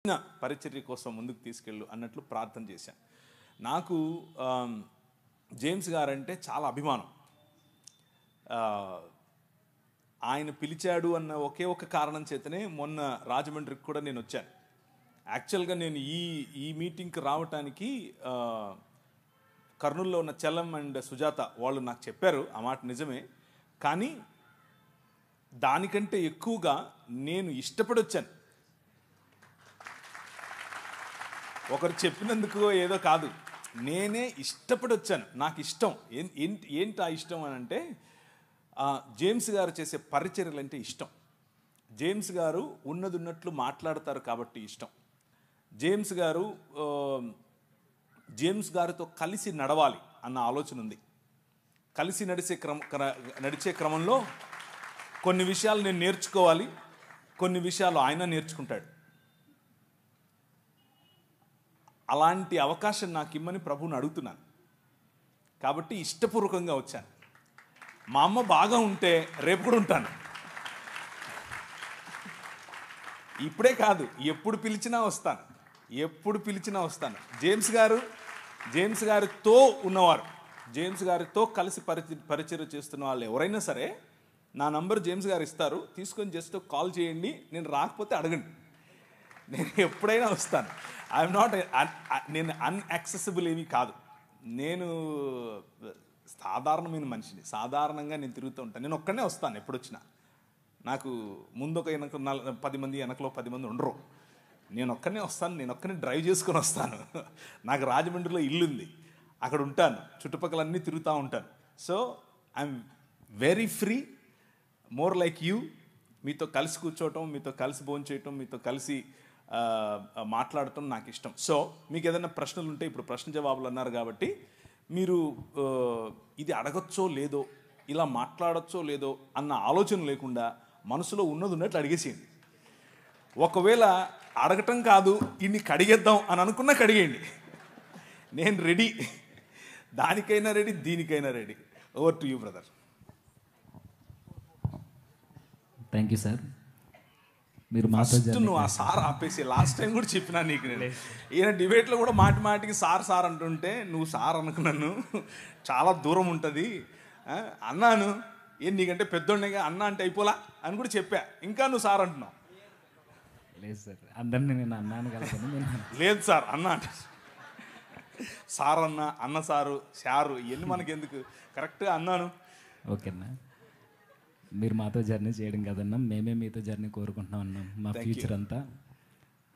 పరిచర్య కోసం ముందుకు తీసుకెళ్ళు అన్నట్లు ప్రార్థన చేశాను. నాకు జేమ్స్ గారంటే చాలా అభిమానం. ఆయన పిలిచాడు అన్న ఒకే ఒక కారణం చేతనే మొన్న రాజమండ్రికి కూడా నేను వచ్చాను. యాక్చువల్గా నేను ఈ మీటింగ్కి రావటానికి కర్నూలులో ఉన్న చలం అండ్ సుజాత వాళ్ళు నాకు చెప్పారు, ఆ మాట నిజమే. కానీ దానికంటే ఎక్కువగా నేను ఇష్టపడి వచ్చాను. ఒకరు చెప్పినందుకు ఏదో కాదు, నేనే ఇష్టపడి వచ్చాను. నాకు ఇష్టం. ఏంటి ఆ ఇష్టం అని అంటే, జేమ్స్ గారు చేసే పరిచర్యలు అంటే ఇష్టం. జేమ్స్ గారు ఉన్నట్లు మాట్లాడతారు కాబట్టి ఇష్టం. జేమ్స్ గారితో కలిసి నడవాలి అన్న ఆలోచన ఉంది. కలిసి నడిచే క్రమంలో కొన్ని విషయాలు నేను నేర్చుకోవాలి, కొన్ని విషయాలు ఆయన నేర్చుకుంటాడు. అలాంటి అవకాశం నాకు ఇమ్మని ప్రభువుని అడుగుతున్నాను. కాబట్టి ఇష్టపూర్వకంగా వచ్చాను. మా అమ్మ బాగా ఉంటే రేపు కూడా ఉంటాను. ఇప్పుడే కాదు, ఎప్పుడు పిలిచినా వస్తాను. జేమ్స్ గారితో ఉన్నవారు, జేమ్స్ గారితో కలిసి పరిచర్య చేస్తున్న వాళ్ళు ఎవరైనా సరే నా నంబర్ జేమ్స్ గారు ఇస్తారు, తీసుకొని జస్ట్ కాల్ చేయండి. నేను రాకపోతే అడగండి, నేను ఎప్పుడైనా వస్తాను. నేను అన్యాక్సెసిబుల్ ఏమీ కాదు. నేను సాధారణమైన మనిషిని. సాధారణంగా నేను తిరుగుతూ ఉంటాను. నేను ఒక్కనే వస్తాను ఎప్పుడు వచ్చినా. నాకు ముందు ఒక 10 మంది, వెనకలో 10 మంది ఉండరు. నేను ఒక్కనే వస్తాను, నేను ఒక్కనే డ్రైవ్ చేసుకొని వస్తాను. నాకు రాజమండ్రిలో ఇల్లుంది, అక్కడ ఉంటాను, చుట్టుపక్కల అన్నీ తిరుగుతూ ఉంటాను. So I'm very free, more like you. మీతో కలిసి కూర్చోవటం, మీతో కలిసి భోంచేయటం, మీతో కలిసి మాట్లాడటం నాకు ఇష్టం. సో మీకు ఏదైనా ప్రశ్నలు ఉంటే, ఇప్పుడు ప్రశ్న జవాబులు అన్నారు కాబట్టి మీరు ఇది అడగచ్చో లేదో, ఇలా మాట్లాడచ్చో లేదో అన్న ఆలోచన లేకుండా మనసులో ఉన్నట్లు అడిగేసేయండి. ఒకవేళ అడగటం కాదు, ఇన్ని కడిగేద్దాం అని అనుకున్నా కడిగేయండి. నేను రెడీ, దానికైనా రెడీ, దీనికైనా ready. Over to you brother. Thank you sir. మీరు నువ్వు ఆ సార్ ఆపేసి, లాస్ట్ టైం కూడా చెప్పినా నీకు, నేను ఈయన డిబేట్లో కూడా మాటికి సార్ అంటుంటే నువ్వు సార్ అనుకున్నాను, చాలా దూరం ఉంటుంది అన్నాను. నీకంటే పెద్దోడిగా అన్న అంటే అయిపోలా అని కూడా చెప్పా, ఇంకా నువ్వు సార్ అంటున్నావు. లేదు సార్, అందరినీ నేను అన్నాను కదా. లేదు సార్ అన్న అంటే సార్ అన్న సారు ఇవన్నీ మనకెందుకు, కరెక్ట్గా అన్నాను. ఓకేనా, మీరు మాతో జర్నీ చేయడం కదన్నా, మేమే మీతో జర్నీ కోరుకుంటున్నాం అన్నాం, మా ఫ్యూచర్ అంతా.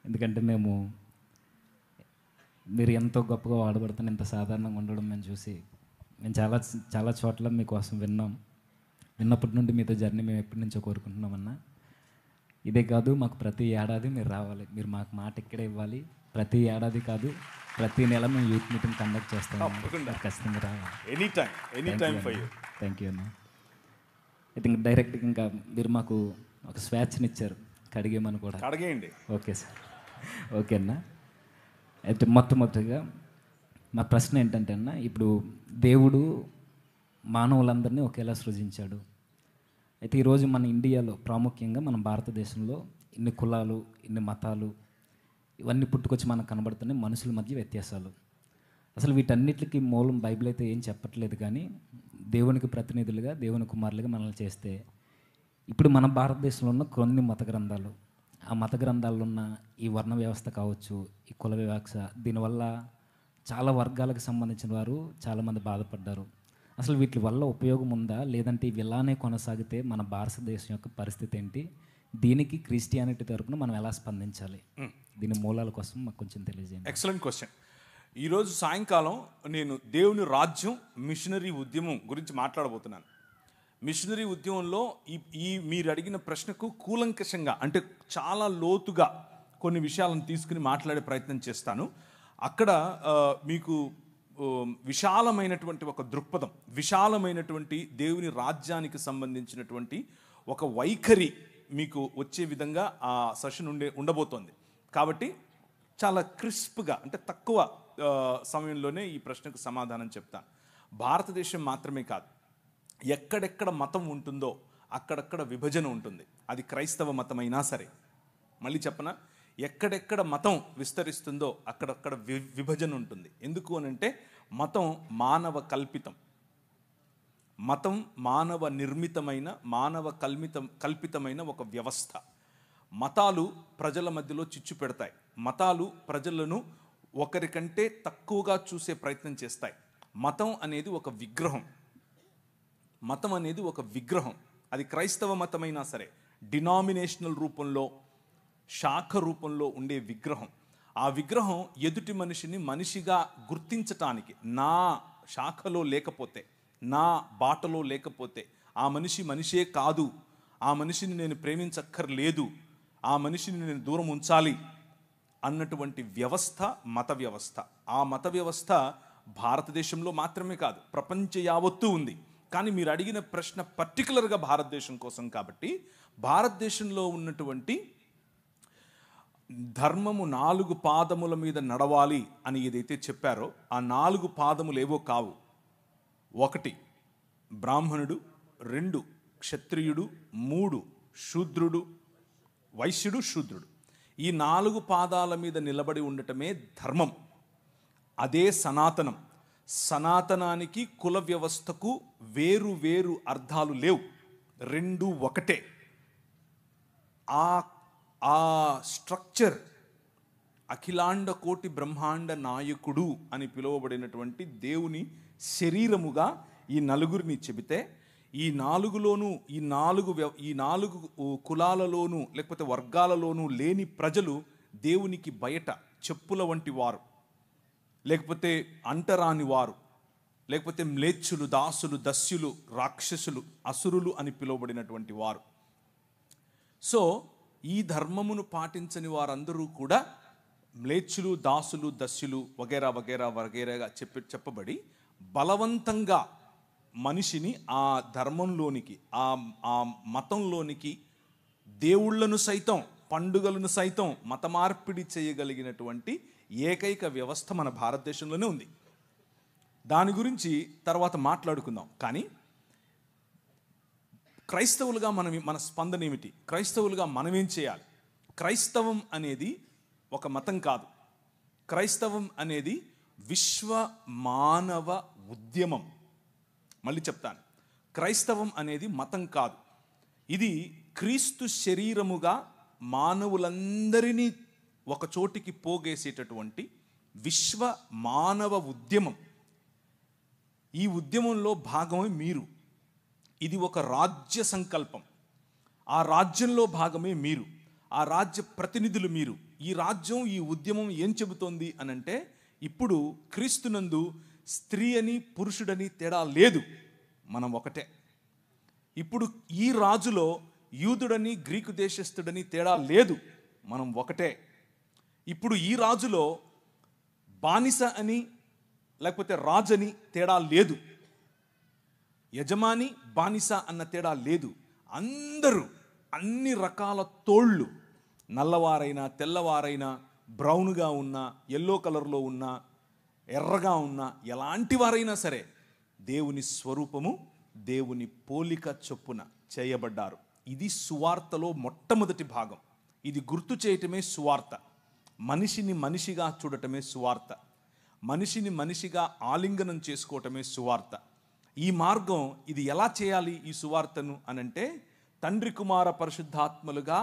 ఎందుకంటే మేము మీరు ఎంతో గొప్పగా వాడబడుతున్న, ఇంత సాధారణంగా ఉండడం మేము చూసి మేము చాలా చోట్ల మీకోసం విన్నప్పటి నుండి మీతో జర్నీ మేము ఎప్పటి నుంచో కోరుకుంటున్నామన్నా. ఇదే కాదు, మాకు ప్రతి ఏడాది మీరు రావాలి, మీరు మాకు మాట ఇక్కడే ఇవ్వాలి. ప్రతి ఏడాది కాదు, ప్రతి నెల మేము యూత్ మీటింగ్ కండక్ట్ చేస్తాం, ఖచ్చితంగా రావాలి. Any time for you. Thank you అన్న. ఐ థింక్ డైరెక్ట్గా ఇంకా మీరు మాకు ఒక స్వేచ్ఛనిచ్చారు, కడిగేమని కూడా. కడిగేయండి. ఓకే సార్, ఓకే అన్న. అయితే మొట్టమొదటిగా మా ప్రశ్న ఏంటంటే అన్న, ఇప్పుడు దేవుడు మానవులందరినీ ఒకేలా సృజించాడు. అయితే ఈరోజు మన ఇండియాలో, ప్రాముఖ్యంగా మన భారతదేశంలో ఇన్ని కులాలు, ఇన్ని మతాలు ఇవన్నీ పుట్టుకొచ్చి మనకు కనబడుతున్నాయి, మనుషుల మధ్య వ్యత్యాసాలు. అసలు వీటన్నిటికీ మూలం బైబిల్ అయితే ఏం చెప్పట్లేదు, కానీ దేవునికి ప్రతినిధులుగా, దేవుని కుమారులుగా మనల్ని చేస్తే, ఇప్పుడు మన భారతదేశంలో ఉన్న కొన్ని మత గ్రంథాలు, ఆ మత గ్రంథాల్లో ఉన్న ఈ వర్ణ వ్యవస్థ కావచ్చు, ఈ కుల వివక్ష, దీనివల్ల చాలా వర్గాలకు సంబంధించిన వారు చాలామంది బాధపడ్డారు. అసలు వీటి వల్ల ఉపయోగం ఉందా, లేదంటే ఇవి ఇలానే కొనసాగితే మన భారతదేశం యొక్క పరిస్థితి ఏంటి, దీనికి క్రిస్టియానిటీ తరపున మనం ఎలా స్పందించాలి, దీని మూలాల కోసం మాకు కొంచెం తెలియజేయండి. Excellent question. ఈరోజు సాయంకాలం నేను దేవుని రాజ్యం, మిషనరీ ఉద్యమం గురించి మాట్లాడబోతున్నాను. మిషనరీ ఉద్యమంలో మీరు అడిగిన ప్రశ్నకు కూలంకషంగా, అంటే చాలా లోతుగా కొన్ని విషయాలను తీసుకుని మాట్లాడే ప్రయత్నం చేస్తాను. అక్కడ మీకు విశాలమైనటువంటి ఒక దృక్పథం, విశాలమైనటువంటి దేవుని రాజ్యానికి సంబంధించినటువంటి ఒక వైఖరి మీకు వచ్చే విధంగా ఆ సెషన్ ఉండబోతోంది. కాబట్టి చాలా క్రిస్ప్గా, అంటే తక్కువ సమయంలోనే ఈ ప్రశ్నకు సమాధానం చెప్తాను. భారతదేశం మాత్రమే కాదు, ఎక్కడెక్కడ మతం ఉంటుందో అక్కడక్కడ విభజన ఉంటుంది. అది క్రైస్తవ మతమైనా సరే, మళ్ళీ చెప్పనా, ఎక్కడెక్కడ మతం విస్తరిస్తుందో అక్కడక్కడ విభజన ఉంటుంది. ఎందుకు అనంటే మతం మానవ కల్పితం. మతం మానవ నిర్మితమైన, మానవ కల్పితమైన ఒక వ్యవస్థ. మతాలు ప్రజల మధ్యలో చిచ్చు పెడతాయి. మతాలు ప్రజలను ఒకరికంటే తక్కువగా చూసే ప్రయత్నం చేస్తాయి. మతం అనేది ఒక విగ్రహం. మతం అనేది ఒక విగ్రహం. అది క్రైస్తవ మతమైనా సరే, డినామినేషనల్ రూపంలో, శాఖ రూపంలో ఉండే విగ్రహం. ఆ విగ్రహం ఎదుటి మనిషిని మనిషిగా గుర్తించటానికి, నా శాఖలో లేకపోతే, నా బాటలో లేకపోతే ఆ మనిషి మనిషే కాదు, ఆ మనిషిని నేను ప్రేమించక్కర్లేదు, ఆ మనిషిని నేను దూరం ఉంచాలి అన్నటువంటి వ్యవస్థ మత వ్యవస్థ. ఆ మత వ్యవస్థ భారతదేశంలో మాత్రమే కాదు, ప్రపంచ యావత్తూ ఉంది. కానీ మీరు అడిగిన ప్రశ్న పర్టికులర్గా భారతదేశం కోసం కాబట్టి, భారతదేశంలో ఉన్నటువంటి ధర్మము 4 పాదముల మీద నడవాలి అని ఏదైతే చెప్పారో, ఆ 4 పాదములు ఏవో కావు. 1 బ్రాహ్మణుడు, 2 క్షత్రియుడు, 3 శూద్రుడు, వైశ్యుడు, శూద్రుడు. ఈ 4 పాదాల మీద నిలబడి ఉండటమే ధర్మం. అదే సనాతనం. సనాతనానికి కుల వ్యవస్థకు వేరు వేరు అర్థాలు లేవు, 2 ఒకటే. ఆ స్ట్రక్చర్ అఖిలాండ కోటి బ్రహ్మాండ నాయకుడు అని పిలువబడినటువంటి దేవుని శరీరముగా ఈ నలుగురిని చెబితే, ఈ 4లోనూ ఈ 4 కులాలలోనూ లేకపోతే వర్గాలలోనూ లేని ప్రజలు దేవునికి బయట చెప్పుల వంటి వారు, లేకపోతే అంటరాని వారు, లేకపోతే మ్లేచ్చులు, దాసులు, దస్యులు, రాక్షసులు, అసురులు అని పిలువబడినటువంటి వారు. సో ఈ ధర్మమును పాటించని వారందరూ కూడా మ్లేచ్చులు, దాసులు, దస్యులు వగేరా వగేరా వగేరాగా చెప్పబడి బలవంతంగా మనిషిని ఆ ధర్మంలోనికి, ఆ మతంలోనికి దేవుళ్లను సైతం, పండుగలను సైతం మత మార్పిడి చేయగలిగినటువంటి ఏకైక వ్యవస్థ మన భారతదేశంలోనే ఉంది. దాని గురించి తర్వాత మాట్లాడుకుందాం. కానీ క్రైస్తవులుగా మన స్పందన ఏమిటి? క్రైస్తవులుగా మనమేం చేయాలి? క్రైస్తవం అనేది ఒక మతం కాదు. క్రైస్తవం అనేది విశ్వ మానవ ఉద్యమం. మళ్ళీ చెప్తాను, క్రైస్తవం అనేది మతం కాదు. ఇది క్రీస్తు శరీరముగా మానవులందరినీ ఒక చోటికి పోగేసేటటువంటి విశ్వ మానవ ఉద్యమం. ఈ ఉద్యమంలో భాగమే మీరు. ఇది ఒక రాజ్య సంకల్పం. ఆ రాజ్యంలో భాగమే మీరు, ఆ రాజ్య ప్రతినిధులు మీరు. ఈ రాజ్యం, ఈ ఉద్యమం ఏం చెబుతోంది అనంటే, ఇప్పుడు క్రీస్తునందు స్త్రీ అని పురుషుడని తేడా లేదు, మనం ఒకటే. ఇప్పుడు ఈ రాజులో యూదుడని గ్రీకు దేశస్థుడని తేడా లేదు, మనం ఒకటే. ఇప్పుడు ఈ రాజులో బానిస అని లేకపోతే రాజని తేడా లేదు, యజమాని బానిస అన్న తేడా లేదు. అందరూ అన్ని రకాల తోళ్ళు, నల్లవారైనా తెల్లవారైనా, బ్రౌన్గా ఉన్నా, ఎల్లో కలర్లో ఉన్నా, ఎర్రగా ఉన్నా, ఎలాంటి వారైనా సరే దేవుని స్వరూపము, దేవుని పోలిక చొప్పున చేయబడ్డారు. ఇది సువార్తలో మొట్టమొదటి భాగం. ఇది గుర్తు చేయటమే సువార్త. మనిషిని మనిషిగా చూడటమే సువార్త. మనిషిని మనిషిగా ఆలింగనం చేసుకోవటమే సువార్త. ఈ మార్గం, ఇది ఎలా చేయాలి ఈ సువార్తను అనంటే, తండ్రి కుమార పరిశుద్ధాత్మలుగా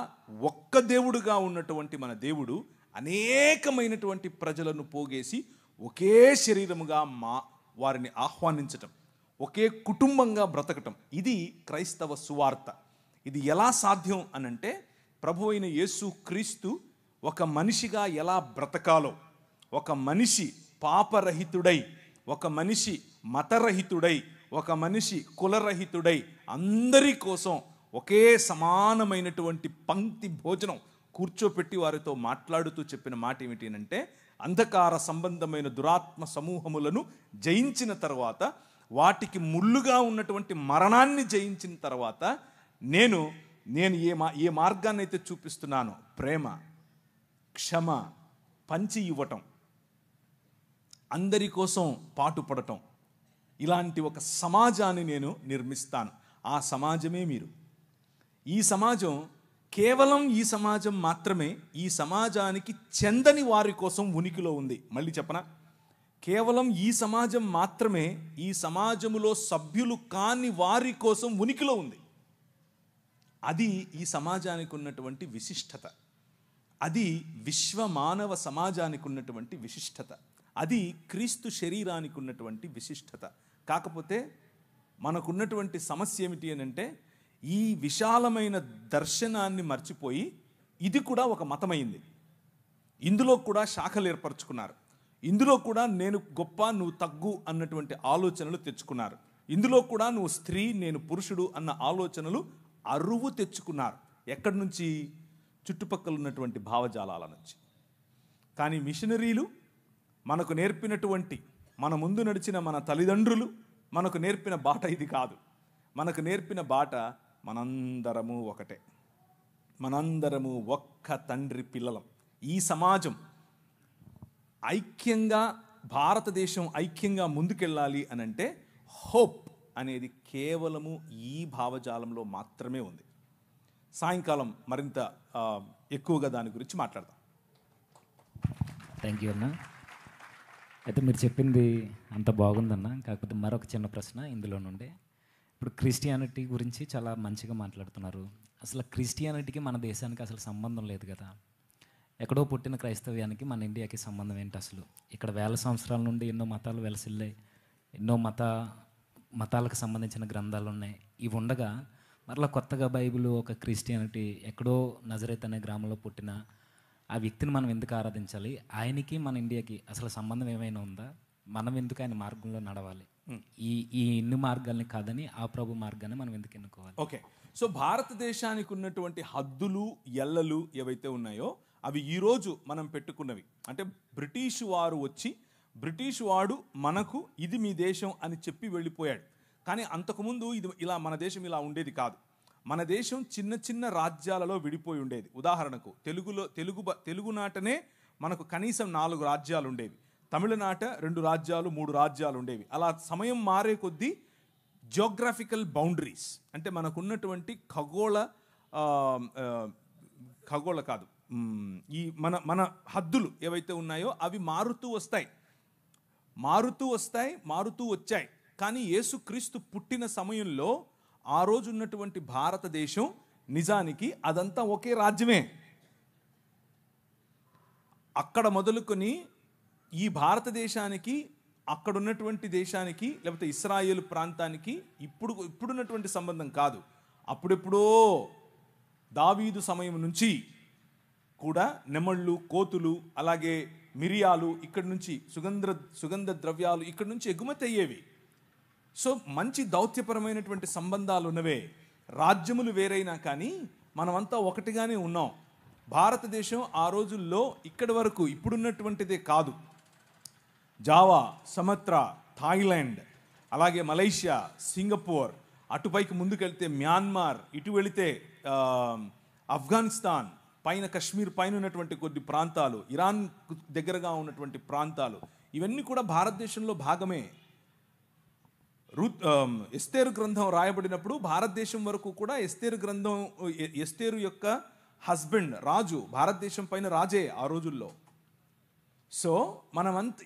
ఒక్క దేవుడుగా ఉన్నటువంటి మన దేవుడు అనేకమైనటువంటి ప్రజలను పోగేసి ఒకే శరీరముగా వారిని ఆహ్వానించటం, ఒకే కుటుంబంగా బ్రతకటం, ఇది క్రైస్తవ సువార్త. ఇది ఎలా సాధ్యం అనంటే, ప్రభు అయిన యేసు క్రీస్తు ఒక మనిషిగా ఎలా బ్రతకాలో, ఒక మనిషి పాపరహితుడై, ఒక మనిషి మతరహితుడై, ఒక మనిషి కులరహితుడై అందరి కోసం ఒకే సమానమైనటువంటి పంక్తి భోజనం కూర్చోపెట్టి వారితో మాట్లాడుతూ చెప్పిన మాట ఏమిటి అంటే, అంధకార సంబంధమైన దురాత్మ సమూహములను జయించిన తర్వాత, వాటికి ముళ్ళుగా ఉన్నటువంటి మరణాన్ని జయించిన తర్వాత, నేను ఏ మార్గాన్ని అయితే చూపిస్తున్నానో, ప్రేమ, క్షమ, పంచి ఇవ్వటం, అందరి కోసం పాటుపడటం, ఇలాంటి ఒక సమాజాన్ని నేను నిర్మిస్తాను. ఆ సమాజమే మీరు. ఈ సమాజం కేవలం ఈ సమాజం మాత్రమే ఈ సమాజానికి చెందని వారి కోసం ఉనికిలో ఉంది. మళ్ళీ చెప్పనా, కేవలం ఈ సమాజం మాత్రమే ఈ సమాజములో సభ్యులు కాని వారి కోసం ఉనికిలో ఉంది. అది ఈ సమాజానికి ఉన్నటువంటి విశిష్టత, అది విశ్వ మానవ సమాజానికి ఉన్నటువంటి విశిష్టత, అది క్రీస్తు శరీరానికి ఉన్నటువంటి విశిష్టత. కాకపోతే మనకున్నటువంటి సమస్య ఏమిటి అని అంటే, ఈ విశాలమైన దర్శనాన్ని మర్చిపోయి ఇది కూడా ఒక మతమైంది. ఇందులో కూడా శాఖలు ఏర్పరచుకున్నారు, ఇందులో కూడా నేను గొప్ప నువ్వు తగ్గు అన్నటువంటి ఆలోచనలు తెచ్చుకున్నారు, ఇందులో కూడా నువ్వు స్త్రీ నేను పురుషుడు అన్న ఆలోచనలు అరువు తెచ్చుకున్నారు. ఎక్కడి నుంచి? చుట్టుపక్కల ఉన్నటువంటి భావజాలాల నుంచి. కానీ మిషనరీలు మనకు నేర్పినటువంటి, మన ముందు నడిచిన మన తల్లిదండ్రులు మనకు నేర్పిన బాట ఇది కాదు. మనకు నేర్పిన బాట మనందరము ఒకటే, మనందరము ఒక్క తండ్రి పిల్లలం. ఈ సమాజం ఐక్యంగా, భారతదేశం ఐక్యంగా ముందుకెళ్ళాలి అని అంటే హోప్ అనేది కేవలము ఈ భావజాలంలో మాత్రమే ఉంది. సాయంకాలం మరింత ఎక్కువగా దాని గురించి మాట్లాడదాం. థ్యాంక్ యూ అన్న. అయితే మీరు చెప్పింది అంత బాగుందన్న. కాకపోతే మరొక చిన్న ప్రశ్న ఇందులో నుండి. ఇప్పుడు క్రిస్టియానిటీ గురించి చాలా మంచిగా మాట్లాడుతున్నారు. అసలు క్రిస్టియానిటీకి మన దేశానికి అసలు సంబంధం లేదు కదా. ఎక్కడో పుట్టిన క్రైస్తవ్యానికి మన ఇండియాకి సంబంధం ఏంటి అసలు? ఇక్కడ వేల సంవత్సరాల నుండి ఎన్నో మతాలు వెలసిల్లాయి, ఎన్నో మతాలకు సంబంధించిన గ్రంథాలు ఉన్నాయి. ఇవి ఉండగా మరలా కొత్తగా బైబిల్ ఒక క్రిస్టియానిటీ ఎక్కడో నజరేత్ అనే గ్రామంలో పుట్టిన ఆ వ్యక్తిని మనం ఎందుకు ఆరాధించాలి? ఆయనకి మన ఇండియాకి అసలు సంబంధం ఏమైనా ఉందా? మనం ఎందుకు ఆయన మార్గంలో నడవాలి? ఈ ఇన్ని మార్గాల్ని కాదని ఆ ప్రభు మార్గాన్ని మనం ఎందుకు ఎన్నుకోవాలి? ఓకే, సో భారతదేశానికి ఉన్నటువంటి హద్దులు ఎల్లలు ఏవైతే ఉన్నాయో అవి ఈరోజు మనం పెట్టుకున్నవి. అంటే బ్రిటిష్ వారు వచ్చి, బ్రిటిష్ వాడు మనకు ఇది మీ దేశం అని చెప్పి వెళ్ళిపోయాడు. కానీ అంతకుముందు ఇది ఇలా మన దేశం ఇలా ఉండేది కాదు. మన దేశం చిన్న చిన్న రాజ్యాలలో విడిపోయి ఉండేది. ఉదాహరణకు తెలుగునాటనే మనకు కనీసం 4 రాజ్యాలు ఉండేవి, తమిళనాట 2 రాజ్యాలు 3 రాజ్యాలు ఉండేవి. అలా సమయం మారే కొద్దీ జియోగ్రాఫికల్ బౌండరీస్ అంటే మనకున్నటువంటి ఖగోళ కాదు, ఈ మన హద్దులు ఏవైతే ఉన్నాయో అవి మారుతూ వచ్చాయి. కానీ యేసుక్రీస్తు పుట్టిన సమయంలో ఆ రోజు ఉన్నటువంటి భారతదేశం నిజానికి అదంతా ఒకే రాజ్యమే. అక్కడ మొదలుకొని ఈ భారతదేశానికి, అక్కడ ఉన్నటువంటి దేశానికి, లేకపోతే ఇస్రాయేల్ ప్రాంతానికి ఇప్పుడున్నటువంటి సంబంధం కాదు. అప్పుడెప్పుడో దావీదు సమయం నుంచి కూడా నెమళ్ళు, కోతులు, అలాగే మిరియాలు ఇక్కడి నుంచి, సుగంధ ద్రవ్యాలు ఇక్కడి నుంచి ఎగుమతి అయ్యేవి. సో మంచి దౌత్యపరమైనటువంటి సంబంధాలు ఉన్నవే. రాజ్యములు వేరైనా కానీ మనమంతా ఒకటిగానే ఉన్నాం. భారతదేశం ఆ రోజుల్లో ఇక్కడి వరకు ఇప్పుడున్నటువంటిదే కాదు. జావా, సమత్రా, థాయిలాండ్, అలాగే మలేషియా, సింగపూర్, అటుపైకి ముందుకెళ్తే మ్యాన్మార్, ఇటు వెళితే ఆఫ్ఘనిస్తాన్, పైన కశ్మీర్ పైన ఉన్నటువంటి కొన్ని ప్రాంతాలు, ఇరాన్ దగ్గరగా ఉన్నటువంటి ప్రాంతాలు, ఇవన్నీ కూడా భారతదేశంలో భాగమే. ఎస్తేరు గ్రంథం రాయబడినప్పుడు భారతదేశం వరకు కూడా ఎస్తేరు యొక్క హస్బెండ్ రాజు భారతదేశం పైన రాజే ఆ రోజుల్లో. సో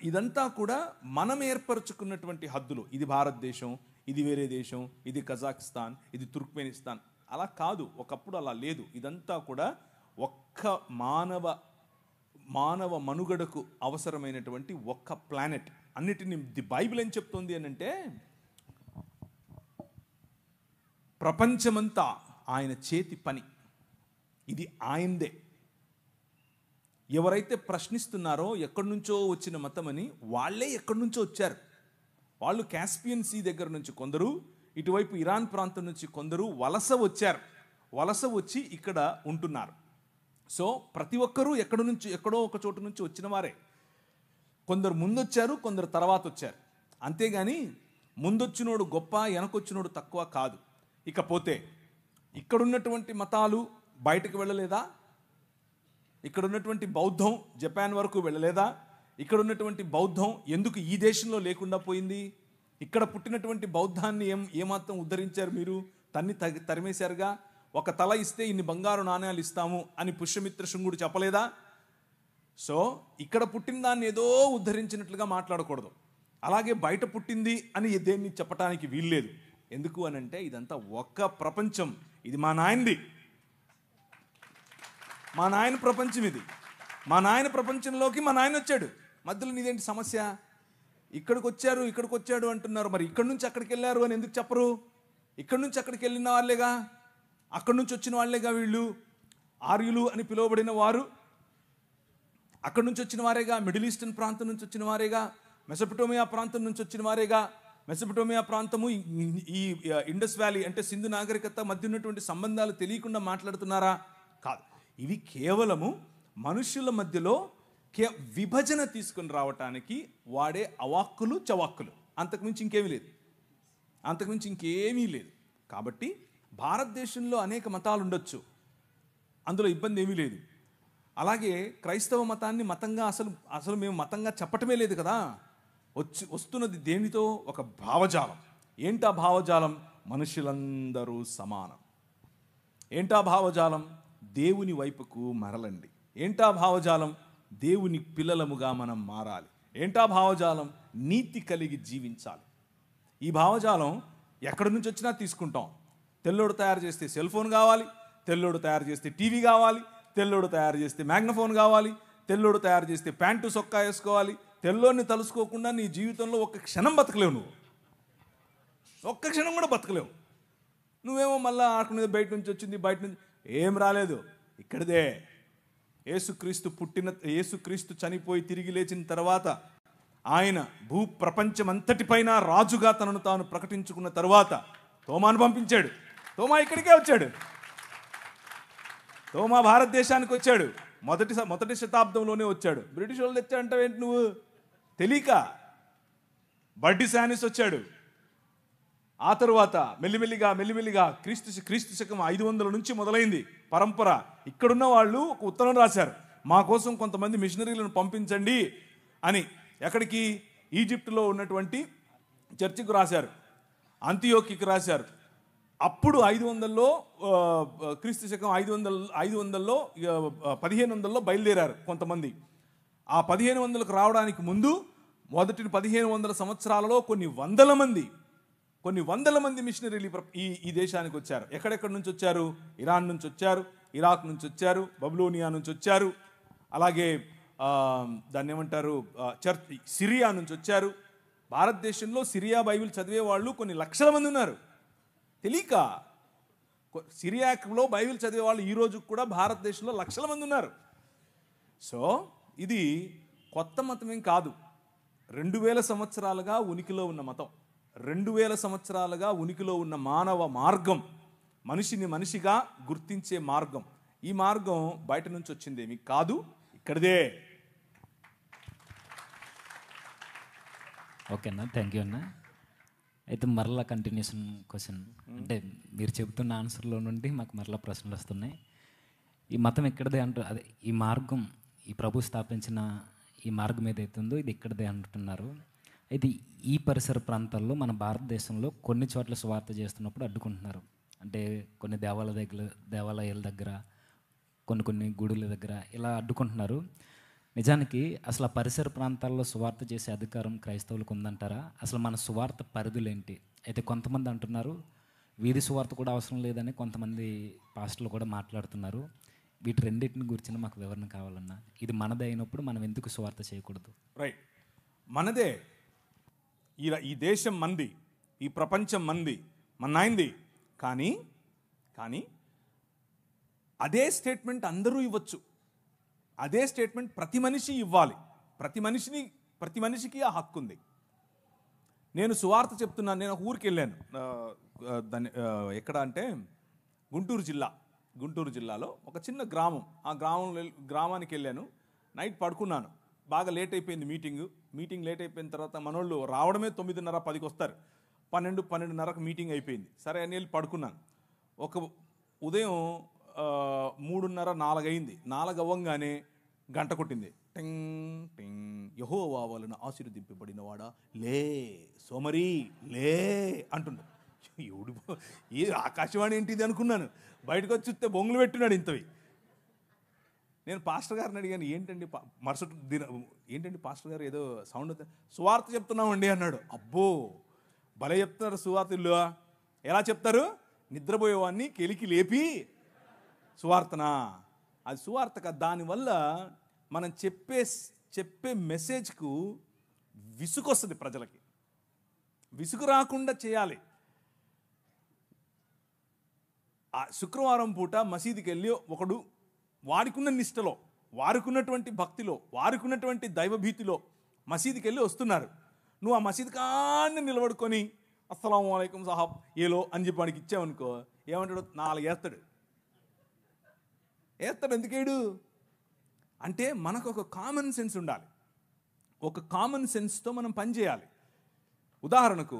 ఇదంతా కూడా మనం ఏర్పరచుకున్నటువంటి హద్దులు. ఇది భారతదేశం, ఇది వేరే దేశం, ఇది కజాకిస్తాన్, ఇది తుర్క్మెనిస్తాన్. అలా కాదు, ఒకప్పుడు అలా లేదు. ఇదంతా కూడా ఒక్క మానవ మనుగడకు అవసరమైనటువంటి ఒక్క ప్లానెట్. అన్నిటిని ది బైబిల్ ఏం చెప్తుంది అని అంటే, ప్రపంచమంతా ఆయన చేతి పని, ఇది ఆయనదే. ఎవరైతే ప్రశ్నిస్తున్నారో ఎక్కడి నుంచో వచ్చిన మతమని, వాళ్ళే ఎక్కడి నుంచో వచ్చారు. వాళ్ళు కాస్పియన్ సీ దగ్గర నుంచి కొందరు, ఇటువైపు ఇరాన్ ప్రాంతం నుంచి కొందరు వలస వచ్చి ఇక్కడ ఉంటున్నారు. సో ప్రతి ఒక్కరూ ఎక్కడో ఒక చోటు నుంచి వచ్చిన వారే. కొందరు ముందొచ్చారు, కొందరు తర్వాత వచ్చారు. అంతేగాని ముందొచ్చినోడు గొప్ప, వెనకొచ్చినోడు తక్కువ కాదు. ఇకపోతే ఇక్కడున్నటువంటి మతాలు బయటకు వెళ్ళలేదా? ఇక్కడ ఉన్నటువంటి బౌద్ధం జపాన్ వరకు వెళ్ళలేదా? ఇక్కడ ఉన్నటువంటి బౌద్ధం ఎందుకు ఈ దేశంలో లేకుండా పోయింది? ఇక్కడ పుట్టినటువంటి బౌద్ధాన్ని ఏమాత్రం ఉద్ధరించారు మీరు? తరిమేశారుగా. ఒక తల ఇస్తే ఇన్ని బంగారు నాణ్యాలు ఇస్తాము అని పుష్యమిత్ర శృంగుడు చెప్పలేదా? సో ఇక్కడ పుట్టిన దాన్ని ఏదో ఉద్ధరించినట్లుగా మాట్లాడకూడదు. అలాగే బయట పుట్టింది అని దేన్ని చెప్పడానికి వీల్లేదు. ఎందుకు అని అంటే ఇదంతా ఒక్క ప్రపంచం. ఇది మా నాయనది, మా నాయన ప్రపంచం. ఇది మా నాయన ప్రపంచంలోకి మా నాయన వచ్చాడు. మధ్యలో నీదేంటి సమస్య? ఇక్కడికి వచ్చాడు అంటున్నారు. మరి ఇక్కడి నుంచి అక్కడికి వెళ్ళారు అని ఎందుకు చెప్పరు? ఇక్కడి నుంచి అక్కడికి వెళ్ళిన వాళ్ళేగా, అక్కడి నుంచి వచ్చిన వాళ్ళేగా వీళ్ళు. ఆర్యులు అని పిలువబడిన వారు అక్కడి నుంచి వచ్చిన వారేగా, మిడిల్ ఈస్టర్న్ ప్రాంతం నుంచి వచ్చిన వారేగా, మెసొపటోమియా ప్రాంతం నుంచి వచ్చిన వారేగా. మెసొపటోమియా ప్రాంతము ఈ ఇండస్ వ్యాలీ అంటే సింధు నాగరికత మధ్య ఉన్నటువంటి సంబంధాలు తెలియకుండా మాట్లాడుతున్నారా? కాదు. ఇవి కేవలము మనుషుల మధ్యలో విభజన తీసుకుని రావటానికి వాడే అవాక్కులు చవాక్కులు, అంతకుమించి ఇంకేమీ లేదు. కాబట్టి భారతదేశంలో అనేక మతాలు ఉండొచ్చు, అందులో ఇబ్బంది ఏమీ లేదు. అలాగే క్రైస్తవ మతాన్ని మతంగా అసలు మేము మతంగా చెప్పటమే లేదు కదా. వస్తున్నది దేనితో? ఒక భావజాలం. ఏంటా భావజాలం? మనుషులందరూ సమానం. ఏంటా భావజాలం? దేవుని వైపుకు మరలండి. ఏంటా భావజాలం? దేవుని పిల్లలముగా మనం మారాలి. ఏంటా భావజాలం? నీతి కలిగి జీవించాలి. ఈ భావజాలం ఎక్కడి నుంచి వచ్చినా తీసుకుంటాం. తెల్లోడు తయారు చేస్తే సెల్ ఫోన్ కావాలి, తెల్లోడు తయారు చేస్తే టీవీ కావాలి, తెల్లోడు తయారు చేస్తే మ్యాగ్నఫోన్ కావాలి, తెల్లోడు తయారు చేస్తే ప్యాంటు సొక్కా వేసుకోవాలి. తెల్లోడిని తలుసుకోకుండా నీ జీవితంలో ఒక్క క్షణం బతకలేవు. నువ్వు ఒక్క క్షణం కూడా బతకలేవు. నువ్వేమో మళ్ళీ ఆడుకునేది బయట నుంచి వచ్చింది, బయట నుంచి ఏం రాలేదు, ఇక్కడిదే. యేసుక్రీస్తు చనిపోయి తిరిగి లేచిన తర్వాత ఆయన భూ ప్రపంచమంతటిపైన రాజుగా తనను తాను ప్రకటించుకున్న తర్వాత తోమాను పంపించాడు. తోమా ఇక్కడికే వచ్చాడు. తోమా భారతదేశానికి వచ్చాడు. మొదటి శతాబ్దంలోనే వచ్చాడు. బ్రిటిష్ వాళ్ళు తెచ్చాడంటే ఏంటి నువ్వు తెలియక? బడ్డి శానిస్ వచ్చాడు. ఆ తరువాత మెల్లిమెల్లిగా క్రీస్తు శకం 500 నుంచి మొదలైంది పరంపర. ఇక్కడున్న వాళ్ళు ఒక ఉత్తరం రాశారు, మా కోసం కొంతమంది మిషనరీలను పంపించండి అని. ఎక్కడికి? ఈజిప్టులో ఉన్నటువంటి చర్చికి రాశారు, అంతియోకికి రాశారు. అప్పుడు 500లో క్రీస్తు శకం 500లో 1500లో బయలుదేరారు కొంతమంది. ఆ 1500కు రావడానికి ముందు మొదటి 1500 సంవత్సరాలలో కొన్ని వందల మంది మిషనరీలు ఈ దేశానికి వచ్చారు. ఎక్కడెక్కడి నుంచి వచ్చారు? ఇరాన్ నుంచి వచ్చారు, ఇరాక్ నుంచి వచ్చారు, బబులోనియా నుంచి వచ్చారు, అలాగే దాన్ని ఏమంటారు సిరియా నుంచి వచ్చారు. భారతదేశంలో సిరియా బైబిల్ చదివే వాళ్ళు కొన్ని లక్షల మంది ఉన్నారు. తెలియక సిరియాలో బైబిల్ చదివే వాళ్ళు ఈ రోజు కూడా భారతదేశంలో లక్షల మంది ఉన్నారు. సో ఇది కొత్త మతం ఏం కాదు. 2000 సంవత్సరాలుగా ఉనికిలో ఉన్న మతం, 2000 సంవత్సరాలుగా ఉనికిలో ఉన్న మానవ మార్గం, మనిషిని మనిషిగా గుర్తించే మార్గం. ఈ మార్గం బయట నుంచి వచ్చిందేమి కాదు, ఇక్కడిదే. ఓకే అన్న, థ్యాంక్ యూ అన్న. అయితే మరలా కంటిన్యూషన్ క్వశ్చన్, అంటే మీరు చెబుతున్న ఆన్సర్లో నుండి మాకు మరలా ప్రశ్నలు వస్తున్నాయి. ఈ మతం ఎక్కడిదే అంటారు, అదే ఈ మార్గం, ఈ ప్రభు స్థాపించిన ఈ మార్గం ఏదైతే ఉందో ఇది ఎక్కడిదే అంటున్నారు. అయితే ఈ పరిసర ప్రాంతాల్లో మన భారతదేశంలో కొన్ని చోట్ల సువార్త చేస్తున్నప్పుడు అడ్డుకుంటున్నారు. అంటే కొన్ని దేవాలయాల దగ్గర, కొన్ని గుడుల దగ్గర ఇలా అడ్డుకుంటున్నారు. నిజానికి అసలు ఆ పరిసర ప్రాంతాల్లో సువార్త చేసే అధికారం క్రైస్తవులకు ఉందంటారా? అసలు మన సువార్త పరిధులేంటి? అయితే కొంతమంది అంటున్నారు వీధి సువార్త కూడా అవసరం లేదని కొంతమంది పాస్టర్లు కూడా మాట్లాడుతున్నారు. వీటి రెండింటిని గురించి మాకు వివరణ కావాలన్నా. ఇది మనదే అయినప్పుడు మనం ఎందుకు సువార్త చేయకూడదు? రైట్, మనదే. ఈ దేశం మంది, ఈ ప్రపంచం మంది, మన్నాయింది. కానీ అదే స్టేట్మెంట్ అందరూ ఇవ్వచ్చు. అదే స్టేట్మెంట్ ప్రతి మనిషి ఇవ్వాలి. ప్రతి మనిషికి ఆ హక్కు ఉంది. నేను సువార్త చెప్తున్నాను. నేను ఒక ఊరికి వెళ్ళాను, ఎక్కడ అంటే గుంటూరు జిల్లాలో ఒక చిన్న గ్రామం. ఆ గ్రామానికి వెళ్ళాను. నైట్ పడుకున్నాను. బాగా లేట్ అయిపోయింది మీటింగ్ లేట్ అయిపోయిన తర్వాత మనోళ్ళు రావడమే 9:30, 10కి వస్తారు. 12:30కు మీటింగ్ అయిపోయింది. సరే అని వెళ్ళి పడుకున్నాను. ఉదయం 3:30, 4 అయింది. 4 అవ్వంగానే గంట కొట్టింది. టింగ్ టింగ్. యెహోవా వలన ఆశీర్వదింపబడినవాడా లే, సోమరి లే అంటున్నాడు. ఎవడు ఏ ఆకాశవాణి ఏంటిది అనుకున్నాను. బయటకు వచ్చి చూస్తే బొంగులు పెట్టినాడు ఇంతవి. నేను పాస్టర్ గారిని అడిగాను, ఏంటండి మరుసటి ఏంటండి పాస్టర్ గారు ఏదో సౌండ్ సువార్త చెప్తున్నామండి అన్నాడు. అబ్బో భలే చెప్తున్నారు సువార్తలు. ఎలా చెప్తారు? నిద్రపోయేవాడిని కెలికి లేపి సువార్తనా? అది సువార్త కాదు. దానివల్ల మనం చెప్పే మెసేజ్కు విసుగు వస్తుంది. ప్రజలకి విసుగు రాకుండా చేయాలి. ఆ శుక్రవారం పూట మసీదుకి వెళ్ళి ఒకడు వాడికున్న నిష్టలో, వారికున్నటువంటి భక్తిలో, వారికున్నటువంటి దైవభీతిలో మసీదుకి వెళ్ళి వస్తున్నారు. నువ్వు ఆ మసీదు కాన్ని నిలబడుకొని అస్సలాము అలైకుం సాహబ్ ఏలో అని చెప్పి వాడికి ఇచ్చావనుకో, ఏమంటాడు? 4 వేస్తాడు. ఎందుకేడు అంటే మనకు ఒక కామన్ సెన్స్ ఉండాలి. ఒక కామన్ సెన్స్తో మనం పనిచేయాలి. ఉదాహరణకు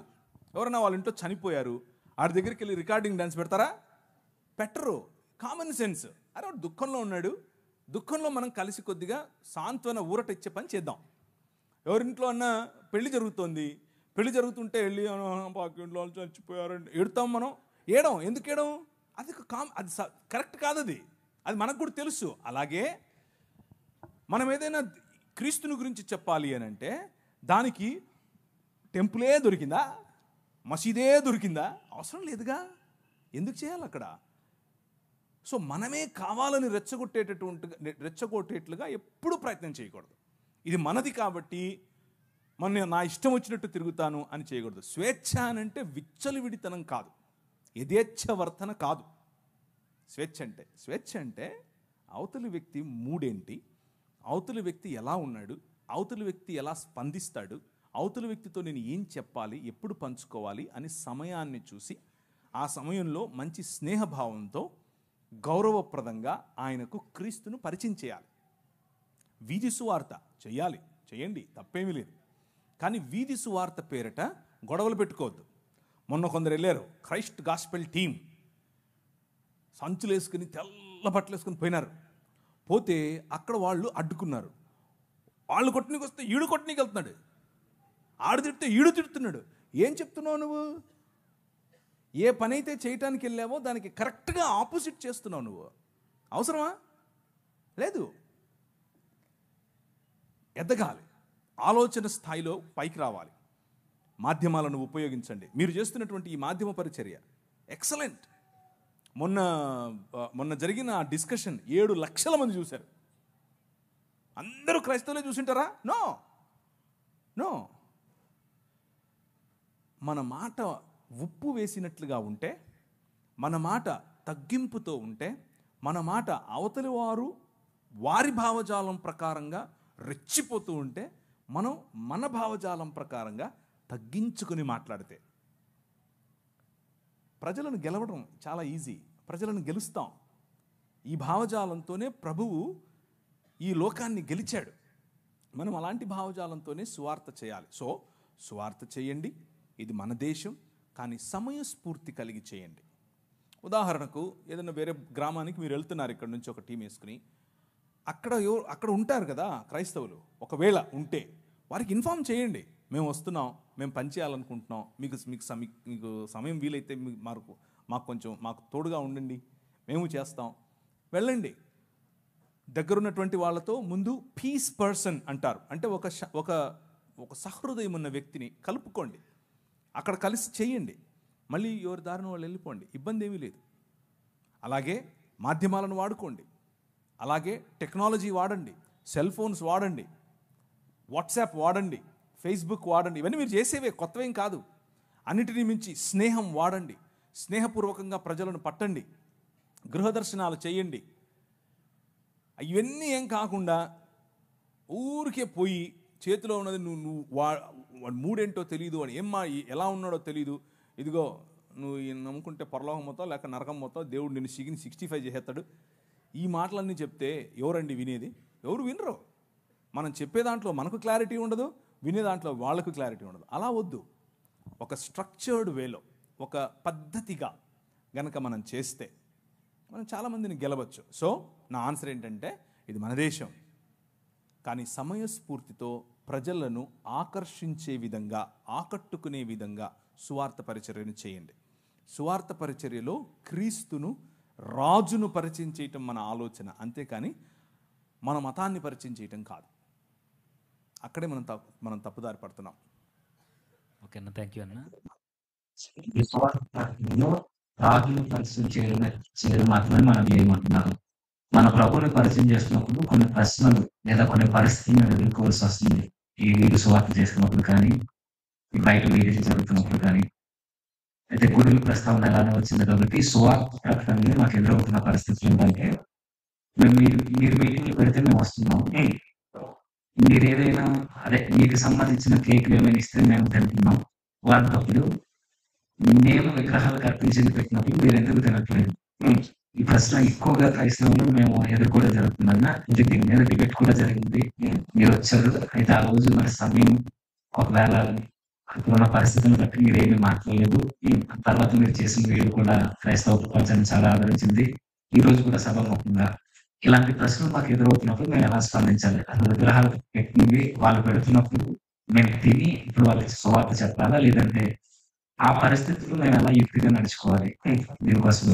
ఎవరైనా వాళ్ళ ఇంట్లో చనిపోయారు, ఆడి దగ్గరికి వెళ్ళి రికార్డింగ్ డాన్స్ పెడతారా? పెట్టరు. Common sense. అరే వాడు దుఃఖంలో ఉన్నాడు, దుఃఖంలో మనం కలిసి కొద్దిగా సాంత్వన ఊరట ఇచ్చే పని చేద్దాం. ఎవరింట్లో అన్నా పెళ్లి జరుగుతుంటే వెళ్ళి ఇంట్లో చచ్చిపోయారండి ఏడుతాం మనం. ఎందుకు ఏడం? అది అది కరెక్ట్ కాదు. అది మనకు కూడా తెలుసు. అలాగే మనం ఏదైనా క్రీస్తుని గురించి చెప్పాలి అని అంటే దానికి టెంపులే దొరికిందా, మసీదే దొరికిందా? అవసరం లేదుగా. ఎందుకు చేయాలి అక్కడ? సో మనమే కావాలని రెచ్చగొట్టేట్లుగా ఎప్పుడూ ప్రయత్నం చేయకూడదు. ఇది మనది కాబట్టి నా ఇష్టం వచ్చినట్టు తిరుగుతాను అని చేయకూడదు. స్వేచ్ఛ అనంటే విచ్చలవిడితనం కాదు, యథేచ్ఛవర్తన కాదు. స్వేచ్ఛ అంటే అవతలి వ్యక్తి మూడేంటి, అవతలి వ్యక్తి ఎలా ఉన్నాడు, అవతలి వ్యక్తి ఎలా స్పందిస్తాడు, అవతలి వ్యక్తితో నేను ఏం చెప్పాలి, ఎప్పుడు పంచుకోవాలి అని సమయాన్ని చూసి ఆ సమయంలో మంచి స్నేహభావంతో గౌరవప్రదంగా ఆయనకు క్రీస్తును పరిచయం చేయాలి. వీధి సువార్త చేయండి, తప్పేమీ లేదు. కానీ వీధి సువార్త పేరిట గొడవలు పెట్టుకోవద్దు. మొన్న కొందరు వెళ్ళారు, క్రైస్ట్ గాస్పెల్ టీం, సంచులు వేసుకుని తెల్ల బట్టలు వేసుకుని పోయినారు. పోతే అక్కడ వాళ్ళు అడ్డుకున్నారు. వాళ్ళు కొట్టనీకి వస్తే ఈడు కొట్టనీకి వెళ్తున్నాడు, ఆడు తిడితే ఈడు తిడుతున్నాడు. ఏం చెప్తున్నావు నువ్వు? ఏ పని అయితే చేయటానికి వెళ్ళావో దానికి కరెక్ట్గా ఆపోజిట్ చేస్తున్నావు నువ్వు. అవసరమా? లేదు. ఎదగాలి, ఆలోచన స్థాయిలో పైకి రావాలి. మాధ్యమాలను ఉపయోగించండి. మీరు చేస్తున్నటువంటి ఈ మాధ్యమ పరిచర్య ఎక్సలెంట్. మొన్న జరిగిన ఆ డిస్కషన్ 7 లక్షల మంది చూశారు. అందరూ క్రైస్తవులే చూసింటారా? నో. మన మాట ఉప్పు వేసినట్లుగా ఉంటే, మన మాట తగ్గింపుతో ఉంటే, మన మాట అవతలి వారి భావజాలం ప్రకారంగా రెచ్చిపోతూ ఉంటే, మనం మన భావజాలం ప్రకారంగా తగ్గించుకుని మాట్లాడితే ప్రజలను గెలవడం చాలా ఈజీ. ప్రజలను గెలుస్తాం. ఈ భావజాలంతోనే ప్రభువు ఈ లోకాన్ని గెలిచాడు. మనం అలాంటి భావజాలంతోనే సువార్త చేయాలి. సో సువార్త చేయండి, ఇది మన దేశం, కానీ సమయస్ఫూర్తి కలిగి చేయండి. ఉదాహరణకు ఏదైనా వేరే గ్రామానికి మీరు వెళ్తున్నారు, ఇక్కడ నుంచి ఒక టీం వేసుకుని, అక్కడ ఉంటారు కదా క్రైస్తవులు. ఒకవేళ ఉంటే వారికి ఇన్ఫామ్ చేయండి, మేము వస్తున్నాం, మేము పని చేయాలనుకుంటున్నాం, మీకు సమయం వీలైతే మాకు తోడుగా ఉండండి, మేము చేస్తాం, వెళ్ళండి. దగ్గరున్నటువంటి వాళ్ళతో ముందు పీస్ పర్సన్ అంటారు, అంటే ఒక సహృదయం ఉన్న వ్యక్తిని కలుపుకోండి, అక్కడ కలిసి చేయండి. మళ్ళీ ఎవరి దారిన వాళ్ళు వెళ్ళిపోండి, ఇబ్బంది ఏమీ లేదు. అలాగే మాధ్యమాలను వాడుకోండి, అలాగే టెక్నాలజీ వాడండి, సెల్ ఫోన్స్ వాడండి, వాట్సాప్ వాడండి, ఫేస్బుక్ వాడండి. ఇవన్నీ మీరు చేసేవే, కొత్తవేం కాదు. అన్నిటినీ మించి స్నేహం వాడండి, స్నేహపూర్వకంగా ప్రజలను పట్టండి, గృహదర్శనాలు చేయండి. ఇవన్నీ ఏం కాకుండా ఊరికే పోయి చేతిలో ఉన్నది నువ్వు వాడు మూడేంటో తెలియదు, అని ఎలా ఉన్నాడో తెలియదు, ఇదిగో నువ్వు నమ్ముకుంటే పరలోకం మొత్తం లేక నరకం మొత్తం, దేవుడు నిన్ను 65 చేస్తాడు, ఈ మాటలన్నీ చెప్తే ఎవరండి వినేది? ఎవరు వినరు. మనం చెప్పే దాంట్లో మనకు క్లారిటీ ఉండదు, వినే దాంట్లో వాళ్ళకు క్లారిటీ ఉండదు. అలా వద్దు. ఒక స్ట్రక్చర్డ్ వేలో, ఒక పద్ధతిగా గనక మనం చేస్తే మనం చాలామందిని గెలవచ్చు. సో నా ఆన్సర్ ఏంటంటే, ఇది మన దేశం, కానీ సమయస్ఫూర్తితో ప్రజలను ఆకర్షించే విధంగా, ఆకట్టుకునే విధంగా సువార్త పరిచర్యను చేయండి. సువార్త పరిచర్యలో క్రీస్తును, రాజును పరిచయం చేయటం మన ఆలోచన, అంతేకాని మన మతాన్ని పరిచయం చేయటం కాదు. అక్కడే మనం తప్పుదారి పడుతున్నాం. ఓకే అన్న, థ్యాంక్ యూ అన్న. రాజుని పరిచయం చేయడం మాత్రమే మనం చేయమంటున్నాను. మన ప్రభువుని పరిచయం చేస్తున్నప్పుడు కొన్ని ప్రశ్నలు లేదా కొన్ని పరిస్థితులను ఎదుర్కోవాల్సి వస్తుంది. ఈ వీరు సువార్త చేస్తున్నప్పుడు కానీ, బయట వీధి జరుగుతున్నప్పుడు కానీ, అయితే గురువుల ప్రస్తావన ఎలానే వచ్చింది కాబట్టి సువార్త ప్రకటనని మాకు ఎదురవుతున్న పరిస్థితులు ఏంటంటే, మీరు మీటింగ్లు పెడితే మేము వస్తున్నాం, మీరు ఏదైనా మీకు సంబంధించిన కేకులు ఏమైనా ఇస్తే మేము తింటున్నాం, వాటినప్పుడు మేము విగ్రహాలకు అర్పించింది పెట్టినప్పుడు మీరు ఎందుకు తినట్లేదు? ఈ ప్రశ్న ఎక్కువగా క్రైస్తవులు మేము ఎదుర్కోవడం జరుగుతుందన్న. ఇది దీని మీద డిబేట్ కూడా జరిగింది. మీరు వచ్చారు, అయితే ఆ రోజు మరి సమయం ఒకవేళ అక్కడున్న పరిస్థితులను బట్టి మీరు ఏమీ మాట్లాడలేదు. తర్వాత మీరు చేసిన వీడియో కూడా క్రైస్తవ ప్రపంచాన్ని చాలా ఆదరించింది. ఈ రోజు కూడా సభాముఖంగా ఇలాంటి ప్రశ్నలు మాకు ఎదురవుతున్నప్పుడు మేము ఎలా స్పందించాలి? అసలు విగ్రహాలు పెట్టినవి వాళ్ళు పెడుతున్నప్పుడు మేము తిని ఇప్పుడు వాళ్ళకి సువార్త చెప్పాలా, లేదంటే ఆ పరిస్థితుల్లో మేము ఎలా యుక్తిగా నడుచుకోవాలి? దీనికోసం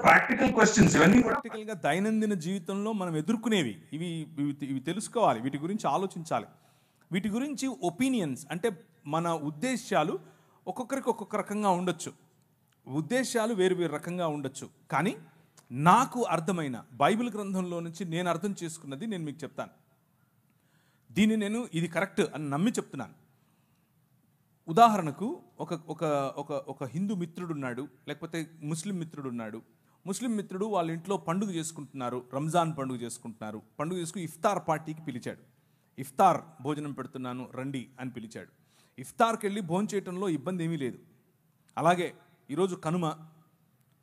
ప్రాక్టికల్ క్వశ్చన్స్. ఇవన్నీ ప్రాక్టికల్ గా దైనందిన జీవితంలో మనం ఎదుర్కొనేవి. ఇవి తెలుసుకోవాలి, వీటి గురించి ఆలోచించాలి. వీటి గురించి ఒపీనియన్స్ అంటే మన ఉద్దేశాలు ఒక్కొక్కరికి ఒక్కొక్క రకంగా ఉండొచ్చు, ఉద్దేశాలు వేరు వేరు రకంగా ఉండొచ్చు. కానీ నాకు అర్థమైన బైబిల్ గ్రంథంలో నుంచి నేను అర్థం చేసుకున్నది నేను మీకు చెప్తాను. దీన్ని నేను ఇది కరెక్ట్ అని నమ్మి చెప్తున్నాను. ఉదాహరణకు ఒక ఒక ఒక ఒక హిందూ మిత్రుడు ఉన్నాడు, లేకపోతే ముస్లిం మిత్రుడు ఉన్నాడు. ముస్లిం మిత్రుడు వాళ్ళ ఇంట్లో పండుగ చేసుకుంటున్నారు, రంజాన్ పండుగ చేసుకుంటున్నారు. పండుగ చేసుకుని ఇఫ్తార్ పార్టీకి పిలిచాడు. ఇఫ్తార్ భోజనం పెడుతున్నాను రండి అని పిలిచాడు. ఇఫ్తార్కి వెళ్ళి భోజనం చేయటంలో ఇబ్బంది ఏమీ లేదు. అలాగే ఈరోజు కనుమ.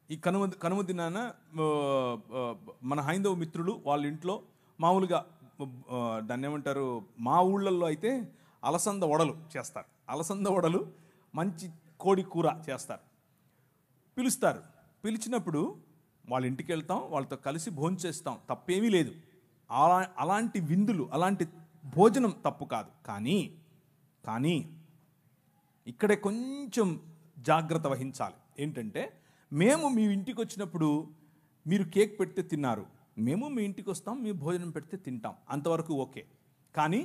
ఈ కనుమ దినాన మన హైందవ మిత్రులు వాళ్ళ ఇంట్లో మామూలుగా దాన్ని ఏమంటారు, మా ఊళ్ళల్లో అయితే అలసంద వడలు చేస్తారు. అలసంద వడలు, మంచి కోడి కూర చేస్తారు. పిలుస్తారు. పిలిచినప్పుడు వాళ్ళ ఇంటికి వెళ్తాం, వాళ్ళతో కలిసి భోజనం చేస్తాం, తప్పేమీ లేదు. అలాంటి విందులు, అలాంటి భోజనం తప్పు కాదు. కానీ ఇక్కడే కొంచెం జాగ్రత్త వహించాలి. ఏంటంటే, మేము మీ ఇంటికి వచ్చినప్పుడు మీరు కేక్ పెడితే తిన్నారు, మేము మీ ఇంటికి వస్తాం, మీ భోజనం పెడితే తింటాం, అంతవరకు ఓకే. కానీ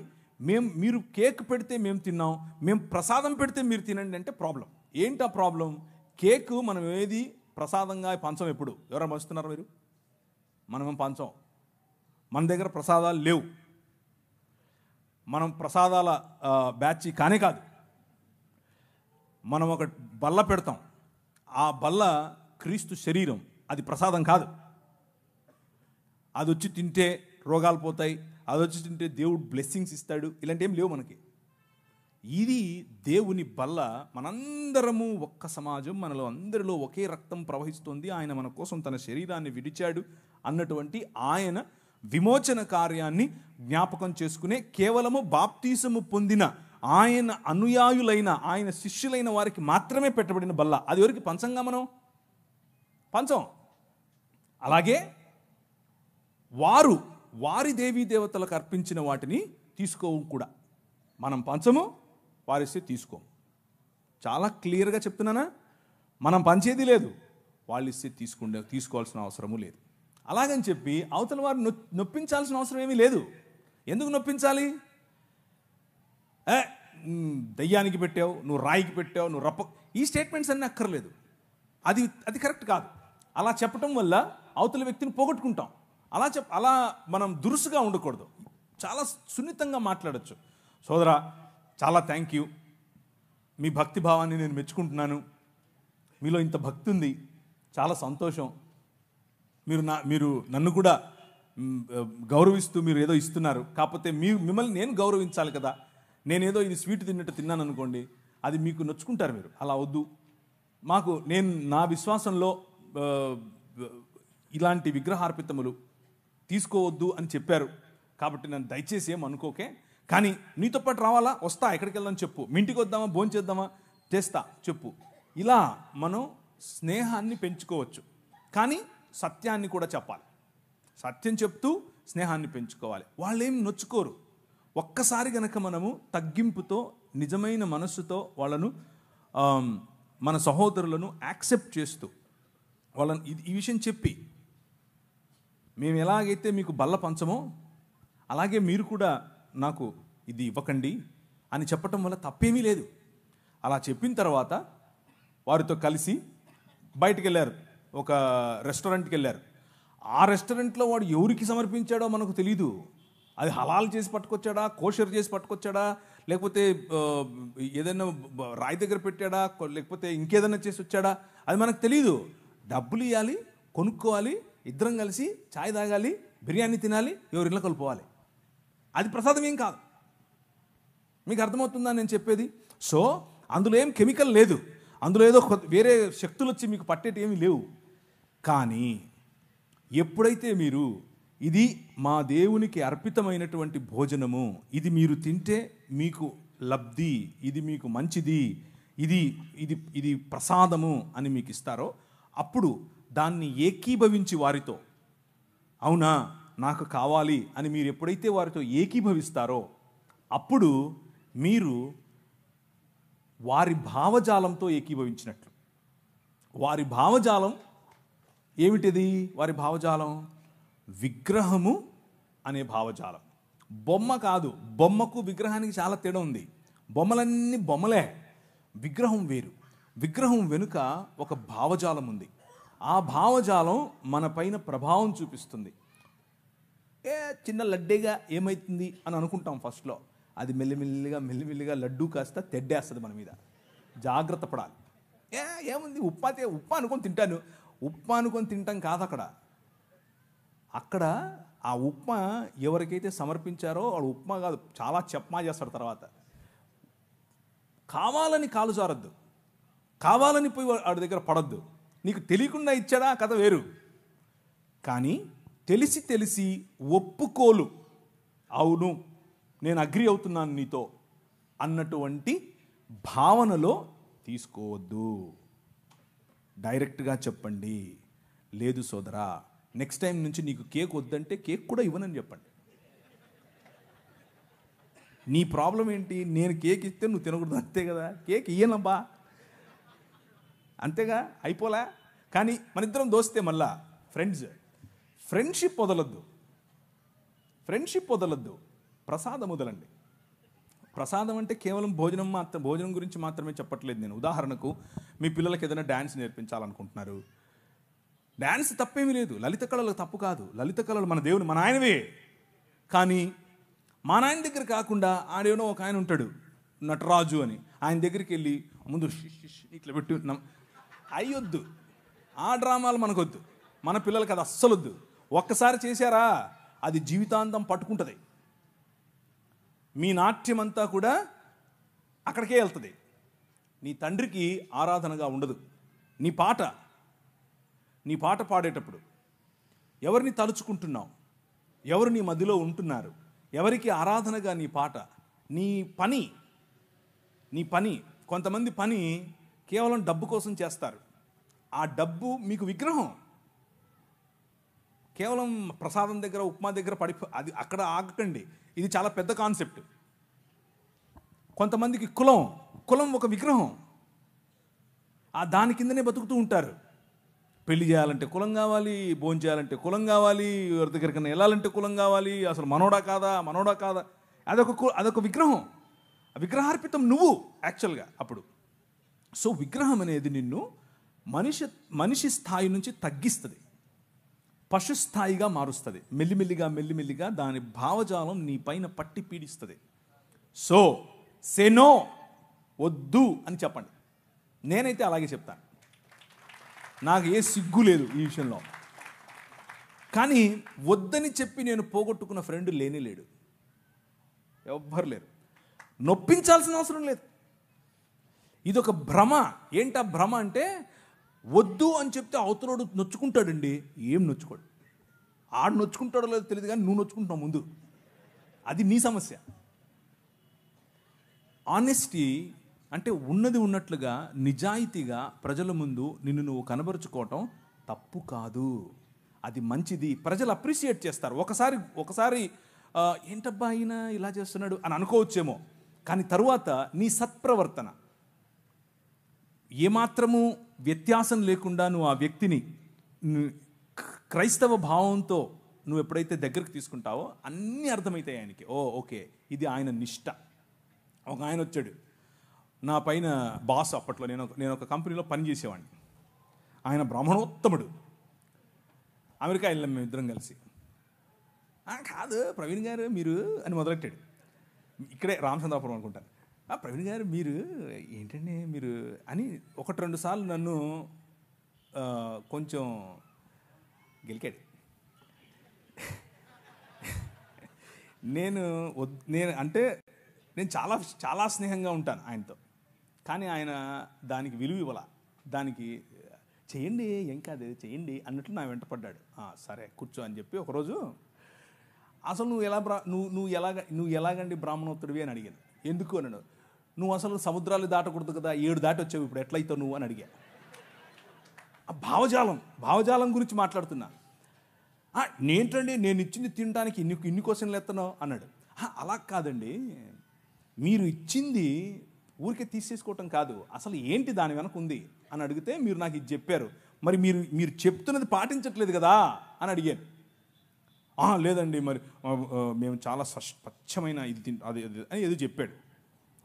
మీరు కేక్ పెడితే మేము తిన్నాం, మేము ప్రసాదం పెడితే మీరు తినండి అంటే ప్రాబ్లం. ఏంటా ప్రాబ్లం? కేక్ మనం ఏది ప్రసాదంగా పంచం. ఎప్పుడు ఎవరైనా పంచుతున్నారు మీరు? మనమేం పంచం. మన దగ్గర ప్రసాదాలు లేవు. మనం ప్రసాదాల బ్యాచ్ కానే కాదు. మనం ఒక బల్ల పెడతాం, ఆ బల్ల క్రీస్తు శరీరం, అది ప్రసాదం కాదు. అది వచ్చి తింటే రోగాలు పోతాయి, అది వచ్చి తింటే దేవుడు బ్లెస్సింగ్స్ ఇస్తాడు, ఇలాంటి ఏం లేవు మనకి. ఇది దేవుని బల్ల. మనందరము ఒక్క సమాజం, మనలో అందరిలో ఒకే రక్తం ప్రవహిస్తుంది. ఆయన మన కోసం తన శరీరాన్ని విడిచాడు అన్నటువంటి ఆయన విమోచన కార్యాన్ని జ్ఞాపకం చేసుకునే కేవలము బాప్తీసము పొందిన ఆయన అనుయాయులైన, ఆయన శిష్యులైన వారికి మాత్రమే పెట్టబడిన బల్ల. అది ఎవరికి పంచంగా మనం పంచం. అలాగే వారి దేవీ దేవతలకు అర్పించిన వాటిని తీసుకోవు కూడా. మనం పంచము, వారిస్తే తీసుకోము. చాలా క్లియర్గా చెప్తున్నానా? మనం పంచేది లేదు, వాళ్ళు ఇస్తే తీసుకోవాల్సిన అవసరము లేదు. అలాగని చెప్పి అవతల వారు నొప్పించాల్సిన అవసరం ఏమీ లేదు. ఎందుకు నొప్పించాలి? దయ్యానికి పెట్టావు, నువ్వు రాయికి పెట్టావు, నువ్వు రప్ప, ఈ స్టేట్మెంట్స్ అన్నీ అక్కర్లేదు. అది కరెక్ట్ కాదు. అలా చెప్పటం వల్ల అవతల వ్యక్తిని పోగొట్టుకుంటాం. అలా మనం దురుసుగా ఉండకూడదు. చాలా సున్నితంగా మాట్లాడచ్చు. సోదరా, చాలా థ్యాంక్ యూ, మీ భక్తి భావాన్ని నేను మెచ్చుకుంటున్నాను, మీలో ఇంత భక్తి ఉంది, చాలా సంతోషం, మీరు నన్ను కూడా గౌరవిస్తూ మీరు ఏదో ఇస్తున్నారు, కాకపోతే మిమ్మల్ని నేను గౌరవించాలి కదా. నేనేదో ఇది స్వీట్ తిన్నట్టు తిన్నాను అనుకోండి, అది మీకు నొచ్చుకుంటారు మీరు. అలా వద్దు. నేను నా విశ్వాసంలో ఇలాంటి విగ్రహార్పితములు తీసుకోవద్దు అని చెప్పారు కాబట్టి నన్ను దయచేసి ఏం అనుకోకే. కానీ నీతో పాటు రావాలా, వస్తా, ఎక్కడికి వెళ్దాం చెప్పు, మీ ఇంటికి వద్దామా, భోజనం చేద్దామా, చేస్తా చెప్పు. ఇలా మనం స్నేహాన్ని పెంచుకోవచ్చు. కానీ సత్యాన్ని కూడా చెప్పాలి. సత్యం చెప్తూ స్నేహాన్ని పెంచుకోవాలి. వాళ్ళేం నొచ్చుకోరు. ఒక్కసారి గనక మనము తగ్గింపుతో, నిజమైన మనస్సుతో వాళ్ళను మన సహోదరులను యాక్సెప్ట్ చేస్తూ వాళ్ళని ఈ విషయం చెప్పి, మేము ఎలాగైతే మీకు బల్ల పంచమో అలాగే మీరు కూడా నాకు ఇది ఇవ్వకండి అని చెప్పటం వల్ల తప్పేమీ లేదు. అలా చెప్పిన తర్వాత వారితో కలిసి బయటికి వెళ్ళారు, ఒక రెస్టారెంట్కి వెళ్ళారు. ఆ రెస్టారెంట్లో వాడు ఎవరికి సమర్పించాడో మనకు తెలీదు. అది హలాల్ చేసి పట్టుకొచ్చాడా, కోషర్ చేసి పట్టుకొచ్చాడా, లేకపోతే ఏదైనా రాయి దగ్గర పెట్టాడా, లేకపోతే ఇంకేదైనా చేసి వచ్చాడా, అది మనకు తెలీదు. డబ్బులు ఇవ్వాలి, కొనుక్కోవాలి, ఇద్దరం కలిసి ఛాయ్ తాగాలి, బిర్యానీ తినాలి, ఎవరి ఇళ్ళకి వెళ్ళిపోవాలి. అది ప్రసాదం ఏం కాదు. మీకు అర్థమవుతుందా నేను చెప్పేది? సో అందులో ఏం కెమికల్ లేదు, అందులో ఏదో వేరే శక్తులు వచ్చి మీకు పట్టేటి ఏమీ లేవు. కానీ ఎప్పుడైతే మీరు ఇది మా దేవునికి అర్పితమైనటువంటి భోజనము, ఇది మీరు తింటే మీకు లబ్ధి, ఇది మీకు మంచిది, ఇది ఇది ఇది ప్రసాదము అని మీకు ఇస్తారో, అప్పుడు దాన్ని ఏకీభవించి వారితో అవునా నాకు కావాలి అని మీరు ఎప్పుడైతే వారితో ఏకీభవిస్తారో, అప్పుడు మీరు వారి భావజాలంతో ఏకీభవించినట్లు. వారి భావజాలం ఏమిటిది? వారి భావజాలం విగ్రహము అనే భావజాలం. బొమ్మ కాదు. బొమ్మకు విగ్రహానికి చాలా తేడా ఉంది. బొమ్మలన్నీ బొమ్మలే, విగ్రహం వేరు. విగ్రహం వెనుక ఒక భావజాలం ఉంది. ఆ భావజాలం మన పైన ప్రభావం చూపిస్తుంది. చిన్న లడ్డేగా ఏమవుతుంది అని అనుకుంటాం ఫస్ట్లో. అది మెల్లిమెల్లిగా లడ్డూ కాస్త తెడ్డేస్తుంది మన మీద. జాగ్రత్త పడాలి. ఏముంది ఉప్మా అనుకొని తింటాను. ఉప్మా అనుకొని తింటాం కాదు. అక్కడ ఆ ఉప్మా ఎవరికైతే సమర్పించారో వాడు ఉప్మా కాదు, చాలా చెప్మా చేస్తాడు. తర్వాత కావాలని కాలు జారద్దు, కావాలని పోయి వాడి దగ్గర పడద్దు. నీకు తెలియకుండా ఇచ్చాడా కథ వేరు. కానీ తెలిసి ఒప్పుకోలు, అవును నేను అగ్రి అవుతున్నాను నీతో అన్నటువంటి భావనలో తీసుకోవద్దు. డైరెక్ట్గా చెప్పండి, లేదు సోదరా నెక్స్ట్ టైం నుంచి నీకు కేక్ వద్దంటే కేక్ కూడా ఇవ్వనని చెప్పండి. నీ ప్రాబ్లం ఏంటి? నేను కేక్ ఇస్తే నువ్వు తినకూడదు, అంతే కదా. కేక్ ఇయ్యనబ్బా, అంతేగా, అయిపోలే. కానీ మన ఇద్దరం దోస్తే మళ్ళా ఫ్రెండ్షిప్ వదలద్దు, ప్రసాదం వదలండి. ప్రసాదం అంటే కేవలం భోజనం గురించి మాత్రమే చెప్పట్లేదు నేను. ఉదాహరణకు మీ పిల్లలకి ఏదైనా డ్యాన్స్ నేర్పించాలనుకుంటున్నారు. డ్యాన్స్ తప్పేమీ లేదు, లలిత కళలు తప్పు కాదు. లలిత కళలు మన దేవుని, మన ఆయనవే. కానీ మా నాయన దగ్గర కాకుండా ఆడేనో ఒక ఆయన ఉంటాడు నటరాజు అని, ఆయన దగ్గరికి వెళ్ళి ముందు ఇట్లా పెట్టి అయ్యొద్దు. ఆ డ్రామాలు మనకొద్దు, మన పిల్లలకి అది అస్సలొద్దు. ఒక్కసారి చేశారా అది జీవితాంతం పట్టుకుంటుంది. మీ నాట్యం అంతా కూడా అక్కడికే వెళ్తుంది. నీ తండ్రికి ఆరాధనగా ఉండదు. నీ పాట పాడేటప్పుడు ఎవరిని తలుచుకుంటున్నావు, ఎవరు నీ మధ్యలో ఉంటున్నారు, ఎవరికి ఆరాధనగా నీ పాట, నీ పని. కొంతమంది పని కేవలం డబ్బు కోసం చేస్తారు. ఆ డబ్బు మీకు విగ్రహం. కేవలం ప్రసాదం దగ్గర, ఉప్మా దగ్గర అది అక్కడ ఆగకండి. ఇది చాలా పెద్ద కాన్సెప్ట్. కొంతమందికి కులం ఒక విగ్రహం. దాని కిందనే బతుకుతూ ఉంటారు. పెళ్లి చేయాలంటే కులం కావాలి, భోజనం చేయాలంటే కులం కావాలి, ఎవరి దగ్గరికైనా వెళ్ళాలంటే కులం కావాలి. అసలు మనోడా కాదా అదొక విగ్రహం. విగ్రహార్పితం నువ్వు యాక్చువల్గా అప్పుడు. సో విగ్రహం అనేది నిన్ను మనిషి స్థాయి నుంచి తగ్గిస్తుంది, పశు స్థాయిగా మారుస్తుంది. మెల్లిమెల్లిగా దాని భావజాలం నీ పైన పట్టి పీడిస్తుంది. సో సే నో, వద్దు అని చెప్పండి. నేనైతే అలాగే చెప్తాను. నాకు ఏ సిగ్గు లేదు ఈ విషయంలో. కానీ వద్దని చెప్పి నేను పోగొట్టుకున్న ఫ్రెండ్ లేడు, ఎవ్వరు లేరు. నొప్పించాల్సిన అవసరం లేదు. ఇదొక భ్రమ. ఏంటా భ్రమ అంటే, వద్దు అని చెప్తే అవతలోడు నొచ్చుకుంటాడండి. ఏం నొచ్చుకోడు. ఆడు నొచ్చుకుంటాడో లేదో తెలియదు, కానీ నువ్వు నొచ్చుకుంటావు ముందు. అది నీ సమస్య. ఆనెస్టీ అంటే ఉన్నది ఉన్నట్లుగా నిజాయితీగా ప్రజల ముందు నిన్ను నువ్వు కనబరుచుకోవటం తప్పు కాదు, అది మంచిది. ప్రజలు అప్రిషియేట్ చేస్తారు. ఒకసారి ఏంటబ్బా ఆయన ఇలా చేస్తున్నాడు అని అనుకోవచ్చేమో, కానీ తరువాత నీ సత్ప్రవర్తన, ఏమాత్రము వ్యత్యాసం లేకుండా నువ్వు ఆ వ్యక్తిని క్రైస్తవ భావంతో నువ్వు ఎప్పుడైతే దగ్గరికి తీసుకుంటావో అన్నీ అర్థమవుతాయి ఆయనకి. ఓకే, ఇది ఆయన నిష్ట. ఒక ఆయన వచ్చాడు నా పైన బాస్, అప్పట్లో నేను ఒక కంపెనీలో పనిచేసేవాడిని. ఆయన బ్రాహ్మణోత్తముడు. అమెరికా వెళ్ళాం మేము ఇద్దరం కలిసి. కాదు ప్రవీణ్ గారు మీరు అని మొదలెట్టాడు. ఇక్కడే రామచంద్రాపురం అనుకుంటాను. ప్రవీణ్ గారు మీరు ఏంటండి మీరు అని 1-2 సార్లు నన్ను కొంచెం గెలికాడు. నేను చాలా చాలా స్నేహంగా ఉంటాను ఆయనతో. కానీ ఆయన దానికి విలువ ఇవ్వాల. దానికి చేయండి ఏం కాదు చేయండి అన్నట్లు నా వెంట పడ్డాడు. సరే కూర్చో అని చెప్పి ఒకరోజు అసలు నువ్వు ఎలాగండి బ్రాహ్మణోత్తడివి అని అడిగాను. ఎందుకు అన్నాడు. నువ్వు అసలు సముద్రాలు దాటకూడదు కదా, 7 దాటి వచ్చావు, ఇప్పుడు ఎట్లయితావు నువ్వు అని అడిగా. భావజాలం గురించి మాట్లాడుతున్నా. నేంటండి నేను ఇచ్చింది తినడానికి ఇన్ని క్వశ్చన్లు ఎత్తనావు అన్నాడు. అలా కాదండి, మీరు ఇచ్చింది ఊరికే తీసేసుకోవటం కాదు, అసలు ఏంటి దాని వెనక ఉంది అని అడిగితే మీరు నాకు ఇది చెప్పారు, మరి మీరు చెప్తున్నది పాటించట్లేదు కదా అని అడిగాను. లేదండి మరి మేము చాలా స్వచ్ఛమైన ఇది అది అని ఏదో చెప్పాడు.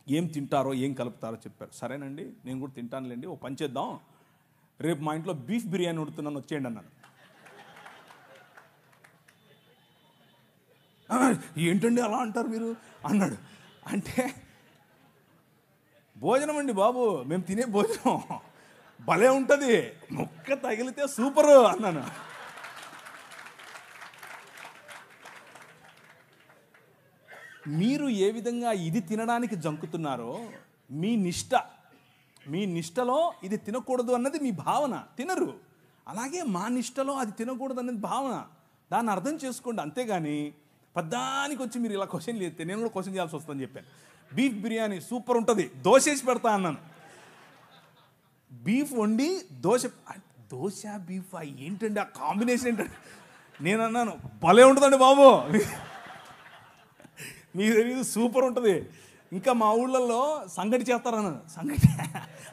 ఏం తింటారో ఏం కలుపుతారో చెప్పారు. సరేనండి నేను కూడా తింటానులేండి, ఓ పని చేద్దాం, రేపు మా ఇంట్లో బీఫ్ బిర్యానీ వండుతున్నాను వచ్చేయండి అన్నాను. ఏంటండి అలా అంటారు మీరు అన్నాడు. అంటే భోజనం అండి బాబు, మేము తినే భోజనం భలే ఉంటుంది, ముక్క తగిలితే సూపరు అన్నాను. మీరు ఏ విధంగా ఇది తినడానికి జంకుతున్నారో మీ నిష్టలో ఇది తినకూడదు అన్నది మీ భావన, తినరు. అలాగే మా నిష్టలో అది తినకూడదు అన్నది భావన, దాన్ని అర్థం చేసుకోండి. అంతేగాని పద్దానికి వచ్చి మీరు ఇలా క్వశ్చన్ చేస్తే నేను కూడా క్వశ్చన్ చేయాల్సి వస్తుందని చెప్పాను. బీఫ్ బిర్యానీ సూపర్ ఉంటుంది, దోశ వేసి పెడతా అన్నాను. బీఫ్ వండి దోశ బీఫ్ ఏంటండి ఆ కాంబినేషన్ ఏంటండి. నేను అన్నాను భలే ఉంటుందండి బాబు, మీకు తెలియదు సూపర్ ఉంటుంది. ఇంకా మా ఊళ్ళల్లో సంగటి చేస్తారన్నాను. సంగటి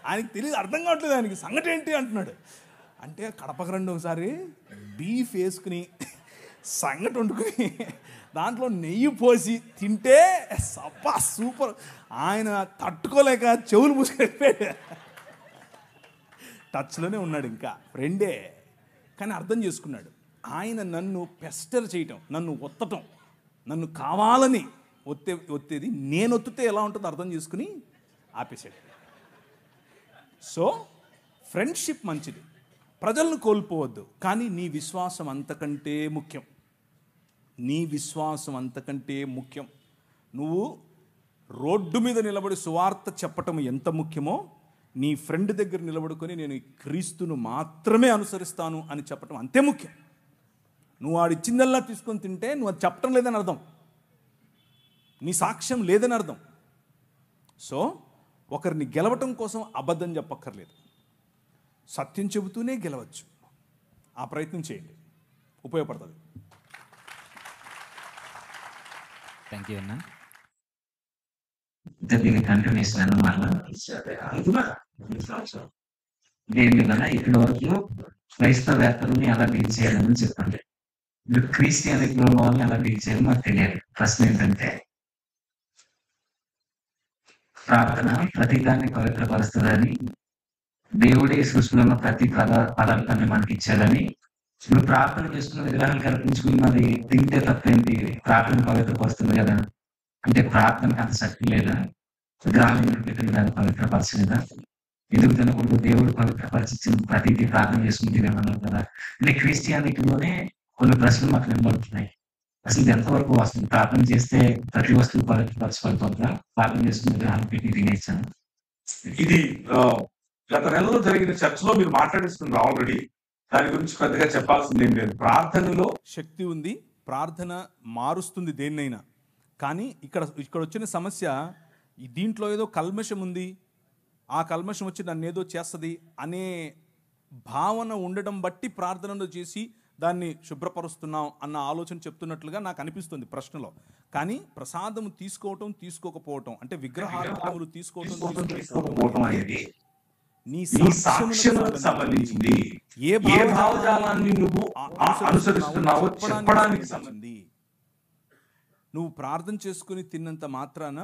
ఆయనకి తెలియదు, అర్థం కావట్లేదు ఆయనకి, సంగటి ఏంటి అంటున్నాడు. అంటే కడపకు రండి ఒకసారి, బీఫ్ వేసుకుని సంగటి వండుకుని దాంట్లో నెయ్యి పోసి తింటే సప్పా సూపర్. ఆయన తట్టుకోలేక చెవులు మూసుకెళ్ళిపోయాడు. టచ్లోనే ఉన్నాడు, ఇంకా ఫ్రెండే, కానీ అర్థం చేసుకున్నాడు. ఆయన నన్ను పెస్టర్ చేయటం, నన్ను ఒత్తటం, నన్ను కావాలని ఒత్తేది నేను ఒత్తితే ఎలా ఉంటుందో అర్థం చేసుకుని ఆపేసాడు. సో ఫ్రెండ్షిప్ మంచిది, ప్రజలను కోల్పోవద్దు, కానీ నీ విశ్వాసం అంతకంటే ముఖ్యం. నువ్వు రోడ్డు మీద నిలబడి సువార్త చెప్పటం ఎంత ముఖ్యమో, నీ ఫ్రెండ్ దగ్గర నిలబడుకొని నేను క్రీస్తును మాత్రమే అనుసరిస్తాను అని చెప్పటం అంతే ముఖ్యం. నువ్వు ఆడిచ్చిందల్లా తీసుకొని తింటే నువ్వు అది చెప్పటం లేదని అర్థం, నీ సాక్ష్యం లేదని అర్థం. సో ఒకరిని గెలవటం కోసం అబద్ధం చెప్పక్కర్లేదు, సత్యం చెబుతూనే గెలవచ్చు. ఆ ప్రయత్నం చేయండి, ఉపయోగపడుతుంది. థ్యాంక్ యూ అన్న. దీనికి కంటిన్యూషన్ అన్నమాట. దేని వల్ల ఇప్పటి వరకు క్రైస్తవేత్తలని ఎలా డీల్ చేయాలని చెప్పండి, మీరు క్రిస్టియానిటీలో వాళ్ళని ఎలా డీల్ చేయాలి మాకు తెలియాలి. ప్రశ్న ఏంటంటే, ప్రార్థన ప్రతిదాన్ని పవిత్రపరుస్తుందని, దేవుడే సృష్టిలో ఉన్న ప్రతి పదార్థాన్ని మనకి ఇచ్చాడని, నువ్వు ప్రార్థన చేసుకున్న విగ్రహాలు కల్పించుకుని మరి తింటే తప్పేంటి, ప్రార్థన పవిత్రపరుస్తుంది కదా అంటే ప్రార్థనకు అంత శక్తి లేదా? విగ్రహాలు పెట్టిన దాన్ని పవిత్రపరచలేదా? ఎందుకు తినకూడదు? దేవుడు పవిత్రపరిచిన ప్రతిదీ ప్రార్థన చేసుకుని తినేమన్నారు కదా. అంటే క్రిస్టియానిటీలోనే కొన్ని ప్రశ్నలు మాకు నిలబడుతున్నాయి. అసలు ఇది ఎంతవరకు వస్తుంది? ప్రార్థన చేస్తే ప్రతి వస్తువు పవిత్రపరచబడుతుందా? ప్రార్థన చేసుకుని విగ్రహాలు పెట్టి తినేసాను. ఇది గత నెలలో జరిగిన చర్చలో మీరు మాట్లాడేస్తున్నారు ఆల్రెడీ, దాని గురించి పెద్దగా చెప్పాల్సింది ఏం లేదు. ప్రార్థనలో శక్తి ఉంది, ప్రార్థన మారుస్తుంది దేన్నైనా. కానీ ఇక్కడ వచ్చిన సమస్య, దీంట్లో ఏదో కల్మషం ఉంది, ఆ కల్మషం వచ్చి నన్ను ఏదో చేస్తుంది అనే భావన ఉండడం బట్టి ప్రార్థనలో చేసి దాన్ని శుభ్రపరుస్తున్నాం అన్న ఆలోచన చెప్తున్నట్లుగా నాకు అనిపిస్తుంది ప్రశ్నలో. కానీ ప్రసాదం తీసుకోవటం తీసుకోకపోవటం అంటే విగ్రహాలు తీసుకోవటం తీసుకోకపోవటం అనేది నీ నీ సాక్ష్యములకు సంబంధించింది. ఏ ఏ భావజాలాన్ని నువ్వు అనుసరిస్తున్నావో చెప్పడానికి సంబంధించింది. నువ్వు ప్రార్థన చేసుకుని తిన్నంత మాత్రాన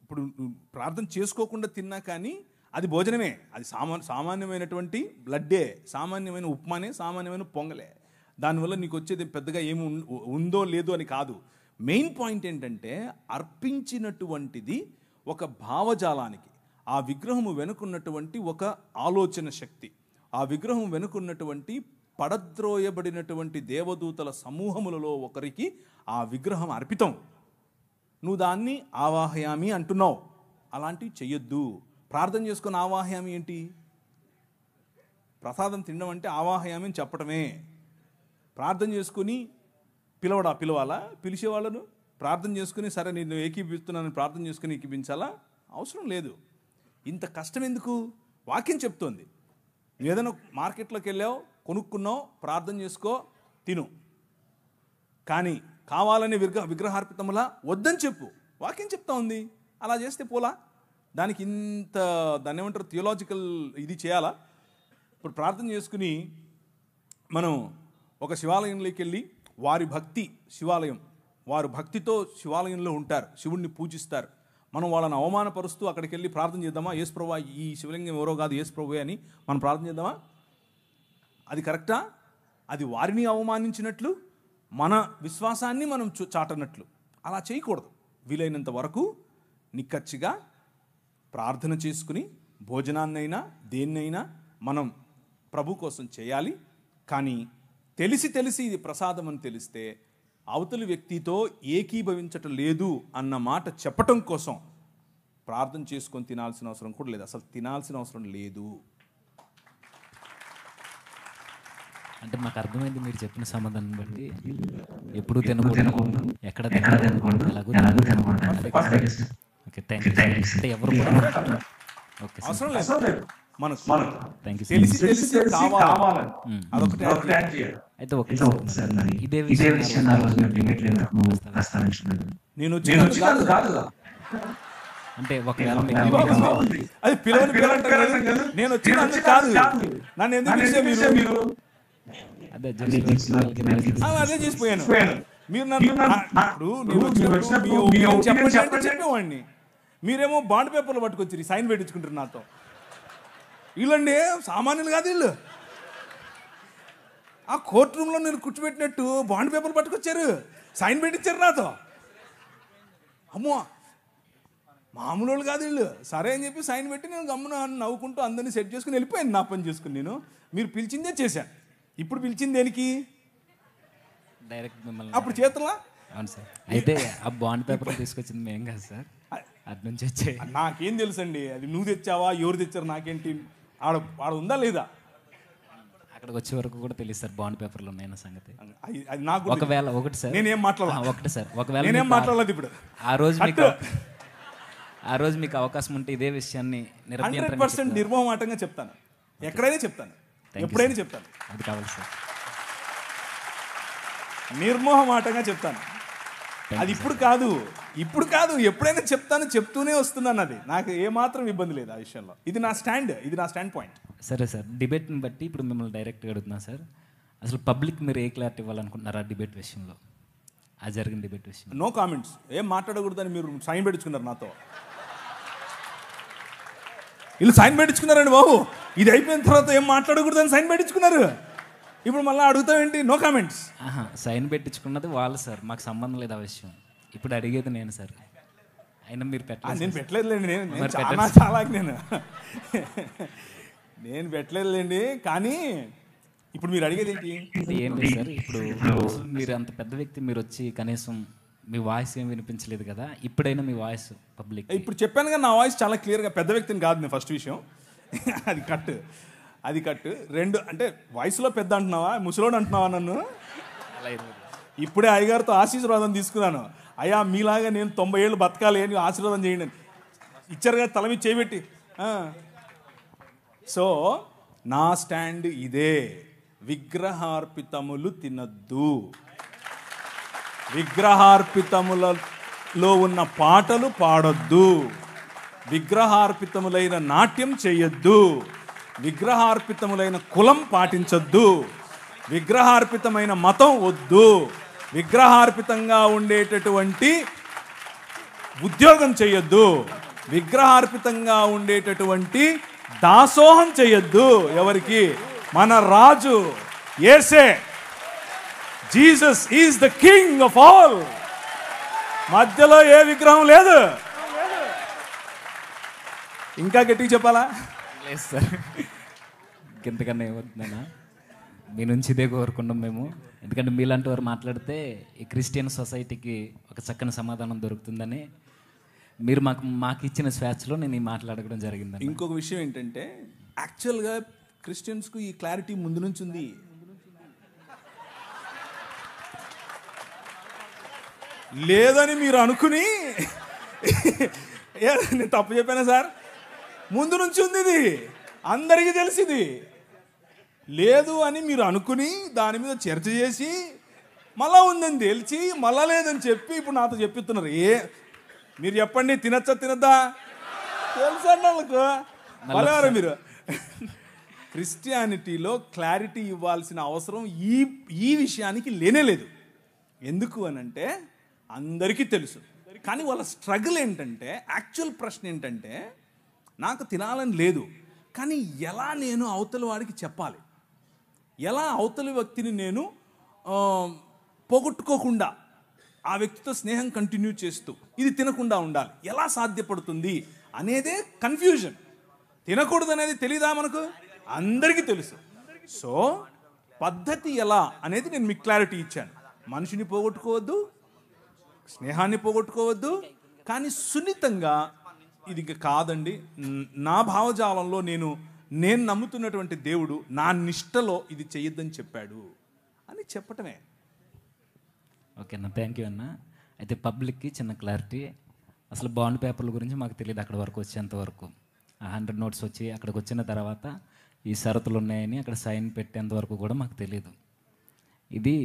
ఇప్పుడు నువ్వు ప్రార్థన చేసుకోకుండా తిన్నా కానీ అది భోజనమే. అది సామాన్యమైనటువంటి బ్లడ్డే, సామాన్యమైన ఉప్మానే, సామాన్యమైన పొంగలే. దానివల్ల నీకు వచ్చేది పెద్దగా ఏమి ఉందో లేదో అని కాదు. మెయిన్ పాయింట్ ఏంటంటే అర్పించినటువంటిది ఒక భావజాలానికి, ఆ విగ్రహము వెనుకున్నటువంటి ఒక ఆలోచన శక్తి, ఆ విగ్రహం వెనుకున్నటువంటి పడద్రోయబడినటువంటి దేవదూతల సమూహములలో ఒకరికి ఆ విగ్రహం అర్పితం. నువ్వు దాన్ని ఆవాహయామి అంటున్నావు. అలాంటివి చెయ్యొద్దు. ప్రార్థన చేసుకుని ఆవాహయామి ఏంటి? ప్రసాదం తినడం అంటే ఆవాహయామి అని చెప్పటమే. ప్రార్థన చేసుకుని పిలవాలా? పిలిచేవాళ్ళను ప్రార్థన చేసుకుని సరే నేను ఏకీపిస్తున్నాను ప్రార్థన చేసుకుని ఏకీపించాలా? అవసరం లేదు. ఇంత కష్టం ఎందుకు? వాక్యం చెప్తోంది. నువ్వు ఏదైనా మార్కెట్లోకి వెళ్ళావు, కొనుక్కున్నావు, ప్రార్థన చేసుకో, తిను. కానీ కావాలని విగ్రహార్పితములా వద్దని చెప్పు. వాక్యం చెప్తా ఉంది. అలా చేస్తే పోలా? దానికి దాన్ని ఏమంటారు, థియోలాజికల్ ఇది చేయాలా? ఇప్పుడు ప్రార్థన చేసుకుని మనం ఒక శివాలయంలోకి వెళ్ళి వారు భక్తితో శివాలయంలో ఉంటారు, శివుణ్ణి పూజిస్తారు. మనం వాళ్ళని అవమానపరుస్తూ అక్కడికి వెళ్ళి ప్రార్థన చేద్దామా? యేసు ప్రభువా, ఈ శివలింగం ఎవరో కాదు, యేసు ప్రభువే అని మనం ప్రార్థన చేద్దామా? అది కరెక్టా? అది వారిని అవమానించినట్లు, మన విశ్వాసాన్ని మనం చాటనట్లు. అలా చేయకూడదు. వీలైనంత వరకు నిక్కచ్చిగా ప్రార్థన చేసుకుని భోజనాన్నైనా దేన్నైనా మనం ప్రభు కోసం చేయాలి. కానీ తెలిసి ఇది ప్రసాదం అని తెలిస్తే అవతలి వ్యక్తితో ఏకీభవించటం లేదు అన్న మాట చెప్పటం కోసం ప్రార్థన చేసుకొని తినాల్సిన అవసరం కూడా లేదు. అసలు తినాల్సిన అవసరం లేదు. అంటే మాకు అర్థమైంది మీరు చెప్పిన సమాధానం బట్టి. ఎప్పుడు తినకూడదు, ఎక్కడ తినకూడదు, ఎలాగో తినకూడదు. Okay, thank you. అంటే ఎవరు ఓకే అవసరం లేదు. మనకు థ్యాంక్ యూ. తెలిసి కావాలి. అదొకటి. అయితే ఇదే విషయం నేను వచ్చిన కాదు. అంటే ఒకవేళ అది పిలవని నేను వచ్చినందుకు కాదు. నన్ను ఎందుకు పిలిచే మీరు? అదే చేసిపోయాను. మీరు చెప్పేవాడిని. మీరేమో బాండ్ పేపర్లు పట్టుకొచ్చి సైన్ పెట్టించుకుంటారు నాతో. వీళ్ళండి సామాన్యులు కాదు వీళ్ళు. ఆ కోర్టు రూమ్లో నేను కూర్చోబెట్టినట్టు బాండ్ పేపర్లు పట్టుకొచ్చారు, సైన్ పెట్టించారు నాతో. అమ్మో, మామూలు వాళ్ళు కాదు వీళ్ళు. సరే అని చెప్పి సైన్ పెట్టి నేను గమ్మున నవ్వుకుంటూ అందరినీ సెట్ చేసుకుని వెళ్ళిపోయాను. నా పని చేసుకుని మీరు పిలిచిందే చేశాను. ఇప్పుడు పిలిచింది దేనికి? డైరెక్ట్ మిమ్మల్ని. అప్పుడు చేతులా? అవును సార్. అయితే ఆ బాండ్ పేపర్ తీసుకొచ్చింది మేం కాదు సార్, అటు నుంచి వచ్చే. నాకేం తెలుసండి అది నువ్వు తెచ్చావా ఎవరు తెచ్చారు నాకేంటి? ఆడ ఉందా లేదా? అక్కడికి వచ్చే వరకు కూడా తెలియదు సార్ బాండ్ పేపర్లు ఉన్నాయన్న సంగతి. అది నాకు ఒకవేళ ఒకటి సార్ నేనేం మాట్లాడాలి? ఒకటి సార్, ఒకవేళ నేనేం మాట్లాడలేదు ఇప్పుడు. ఆ రోజు మీకు అవకాశం ఉంటే ఇదే విషయాన్ని 100% నిర్మోహమాటంగా చెప్తాను. ఎక్కడైనా చెప్తాను, ఎప్పుడైనా చెప్తాను. అది కావాలి సార్, నిర్మోహమాటంగా చెప్తాను. అది ఇప్పుడు కాదు, ఎప్పుడైనా చెప్తాను, చెప్తూనే వస్తున్నాను. అది నాకు ఏమాత్రం ఇబ్బంది లేదు ఆ విషయంలో. ఇది నా స్టాండ్ పాయింట్. సరే సార్, డిబేట్ని బట్టి ఇప్పుడు మిమ్మల్ని డైరెక్ట్గా అడుగుతున్నా సార్. అసలు పబ్లిక్ మీరు ఏ క్లారిటీ ఇవ్వాలనుకుంటున్నారు ఆ డిబేట్ విషయంలో, ఆ జరిగిన డిబేట్ విషయం? No comments. ఏం మాట్లాడకూడదని మీరు సైన్ పెట్టించుకున్నారు నాతో. వీళ్ళు సైన్ పెట్టించుకున్నారండి బాబు. ఇది అయిపోయిన తర్వాత ఏం మాట్లాడకూడదని సైన్ పెట్టించుకున్నారు. ఇప్పుడు మళ్ళీ అడుగుతావేంటి? No comments. సైన్ పెట్టించుకున్నది వాళ్ళు సార్, మాకు సంబంధం లేదు ఆ విషయం. ఇప్పుడు అడిగేది నేను సార్. అయినా మీరు పెట్టలేదు. నేను పెట్టలేదులేండి. నేను పెట్టలేదులేండి. కానీ ఇప్పుడు మీరు అడిగేది ఏంటి? ఏం లేదు సార్. ఇప్పుడు మీరు అంత పెద్ద వ్యక్తి, మీరు వచ్చి కనీసం మీ వాయిస్ ఏం వినిపించలేదు కదా. ఇప్పుడైనా మీ వాయిస్ పబ్లిక్. ఇప్పుడు చెప్పాను కదా, నా వాయిస్ చాలా క్లియర్గా. పెద్ద వ్యక్తిని కాదు నేను, ఫస్ట్ విషయం. అది కట్టు. రెండు అంటే వయసులో పెద్ద అంటున్నావా, ముసలోడు అంటున్నావా నన్ను? ఇప్పుడే అయ్యగారితో ఆశీర్వాదం తీసుకున్నాను. అయ్యా మీలాగా నేను 90 ఏళ్ళు బతకాలి అని ఆశీర్వాదం చేయండి. ఇచ్చారు కదా తల మీద చేయబెట్టి. సో నా స్టాండ్ ఇదే. విగ్రహార్పితములు తినద్దు. విగ్రహార్పితములలో ఉన్న పాటలు పాడొద్దు. విగ్రహార్పితములైన నాట్యం చేయొద్దు, విగ్రహార్పితములైన కులం పాటించొద్దు, విగ్రహార్పితమైన మతం వద్దు, విగ్రహార్పితంగా ఉండేటటువంటి ఉద్యోగం చేయొద్దు, విగ్రహార్పితంగా ఉండేటటువంటి దాసోహం చేయొద్దు. ఎవరికి? మన రాజు యేసే. Jesus is the king of all. మధ్యలో ఏ విగ్రహం లేదు. ఇంకా గట్టిగా చెప్పాలా? లేదు సార్, ఇంకెంతకన్నా ఏమవుతుందన్నా, మీ నుంచి ఇదే కోరుకున్నాం మేము. ఎందుకంటే మీలాంటి వారు మాట్లాడితే ఈ క్రిస్టియన్ సొసైటీకి ఒక చక్కని సమాధానం దొరుకుతుందని మీరు మాకు ఇచ్చిన స్వేచ్ఛలో నేను ఈ మాట్లాడడం జరిగింది. ఇంకొక విషయం ఏంటంటే, యాక్చువల్గా క్రిస్టియన్స్కు ఈ క్లారిటీ ముందు నుంచి ఉంది. లేదని మీరు అనుకుని నేను తప్పు చెప్పానా సార్? ముందు నుంచి ఉంది, ఇది అందరికీ తెలిసింది. లేదు అని మీరు అనుకుని దాని మీద చర్చ చేసి మళ్ళా ఉందని తెలిసి మళ్ళా లేదని చెప్పి ఇప్పుడు నాతో చెప్పిస్తున్నారు. మీరు చెప్పండి, తినచ్చా తినద్దా? తెలుసా వాళ్ళకు? మళ్ళీ మీరు క్రిస్టియానిటీలో క్లారిటీ ఇవ్వాల్సిన అవసరం ఈ విషయానికి లేనేలేదు. ఎందుకు అనంటే అందరికీ తెలుసు. కానీ వాళ్ళ స్ట్రగుల్ ఏంటంటే, యాక్చువల్ ప్రశ్న ఏంటంటే, నాకు తినాలని లేదు కానీ ఎలా నేను అవతలి వాడికి చెప్పాలి, ఎలా అవతలి వ్యక్తిని నేను పోగొట్టుకోకుండా ఆ వ్యక్తితో స్నేహం కంటిన్యూ చేస్తూ ఇది తినకుండా ఉండాలి, ఎలా సాధ్యపడుతుంది అనేదే కన్ఫ్యూజన్. తినకూడదు అనేది తెలీదా మనకు? అందరికీ తెలుసు. సో పద్ధతి ఎలా అనేది నేను మీకు క్లారిటీ ఇచ్చాను. మనిషిని పోగొట్టుకోవద్దు, స్నేహాన్ని పోగొట్టుకోవద్దు, కానీ సున్నితంగా ఇది కాదండి, నా భావజాలంలో నేను నమ్ముతున్నటువంటి దేవుడు నా నిష్టలో ఇది చెయ్యొద్దని చెప్పాడు అని చెప్పటమే. ఓకే అన్న, థ్యాంక్ యూ అన్న. అయితే పబ్లిక్కి చిన్న క్లారిటీ, అసలు బాండ్ పేపర్ల గురించి మాకు తెలియదు అక్కడ వరకు వచ్చేంత వరకు. 100 నోట్స్ వచ్చి అక్కడికి వచ్చిన తర్వాత ఈ షరతులు ఉన్నాయని అక్కడ సైన్ పెట్టేంత వరకు కూడా మాకు తెలియదు. ఇది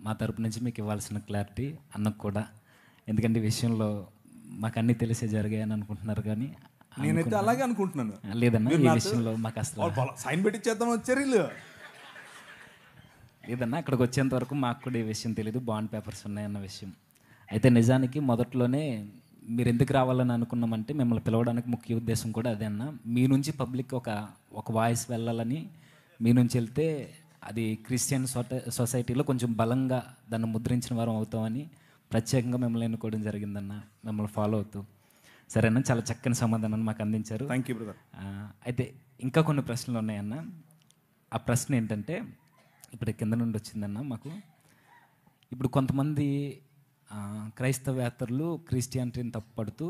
మా తరపు నుంచి మీకు ఇవ్వాల్సిన క్లారిటీ అన్నకు కూడా. ఎందుకంటే ఈ విషయంలో మాకు అన్నీ తెలిసే జరిగాయని అనుకుంటున్నారు, కానీ నేనైతే అలాగే అనుకుంటున్నాను. లేదన్నా, ఈ విషయంలో మాకు అసలు సైన్ పెట్టించేద్దాం వచ్చారు వీళ్ళు. లేదన్నా, అక్కడికి వచ్చేంత వరకు మాకు కూడా ఈ విషయం తెలియదు, బాండ్ పేపర్స్ ఉన్నాయన్న విషయం. అయితే నిజానికి మొదట్లోనే మీరు ఎందుకు రావాలని అనుకున్నామంటే, మిమ్మల్ని పిలవడానికి ముఖ్య ఉద్దేశం కూడా అదే అన్న. మీ నుంచి పబ్లిక్ ఒక వాయిస్ వెళ్ళాలని, మీ నుంచి వెళ్తే అది క్రిస్టియన్ సొసైటీలో కొంచెం బలంగా దాన్ని ముద్రించిన వారం అవుతామని ప్రత్యేకంగా మిమ్మల్ని ఎన్నుకోవడం జరిగిందన్న, మిమ్మల్ని ఫాలో అవుతూ. సరేనా, చాలా చక్కని సమాధానాన్ని మాకు అందించారు. Thank you brother. అయితే ఇంకా కొన్ని ప్రశ్నలు ఉన్నాయన్న. ఆ ప్రశ్న ఏంటంటే, ఇప్పుడు కింద నుండి వచ్చిందన్న మాకు. ఇప్పుడు కొంతమంది క్రైస్తవేత్తరులు క్రిస్టియానిటీని తప్పుపడుతూ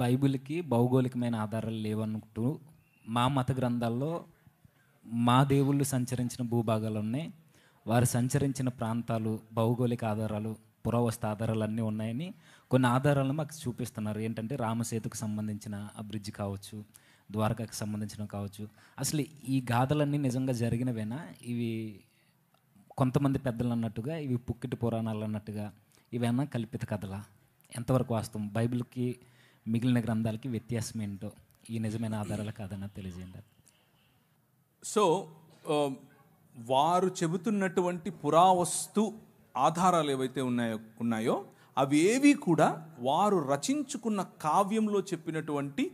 బైబిల్కి భౌగోళికమైన ఆధారాలు లేవనుకుంటూ, మా మత గ్రంథాల్లో మా దేవుళ్ళు సంచరించిన భూభాగాలు ఉన్నాయి, వారు సంచరించిన ప్రాంతాలు, భౌగోళిక ఆధారాలు, పురావస్తు ఆధారాలు అన్నీ ఉన్నాయని కొన్ని ఆధారాలను మాకు చూపిస్తున్నారు. ఏంటంటే రామసేతుకు సంబంధించిన ఆ బ్రిడ్జ్ కావచ్చు, ద్వారకాకు సంబంధించిన కావచ్చు. అసలు ఈ గాథలన్నీ నిజంగా జరిగినవేనా? ఇవి కొంతమంది పెద్దలు అన్నట్టుగా ఇవి పుక్కిటి పురాణాలు అన్నట్టుగా ఇవేనా కల్పిత కథలా? ఎంతవరకు వాస్తవం? బైబిల్కి మిగిలిన గ్రంథాలకి వ్యత్యాసం ఏంటో ఈ నిజమైన ఆధారాలు కాదన్నా తెలియజేయండి. సో వారు చెబుతున్నటువంటి పురావస్తు ఆధారాలు ఏవైతే ఉన్నాయో అవి ఏవి కూడా వారు రచించుకున్న కావ్యంలో చెప్పినటువంటి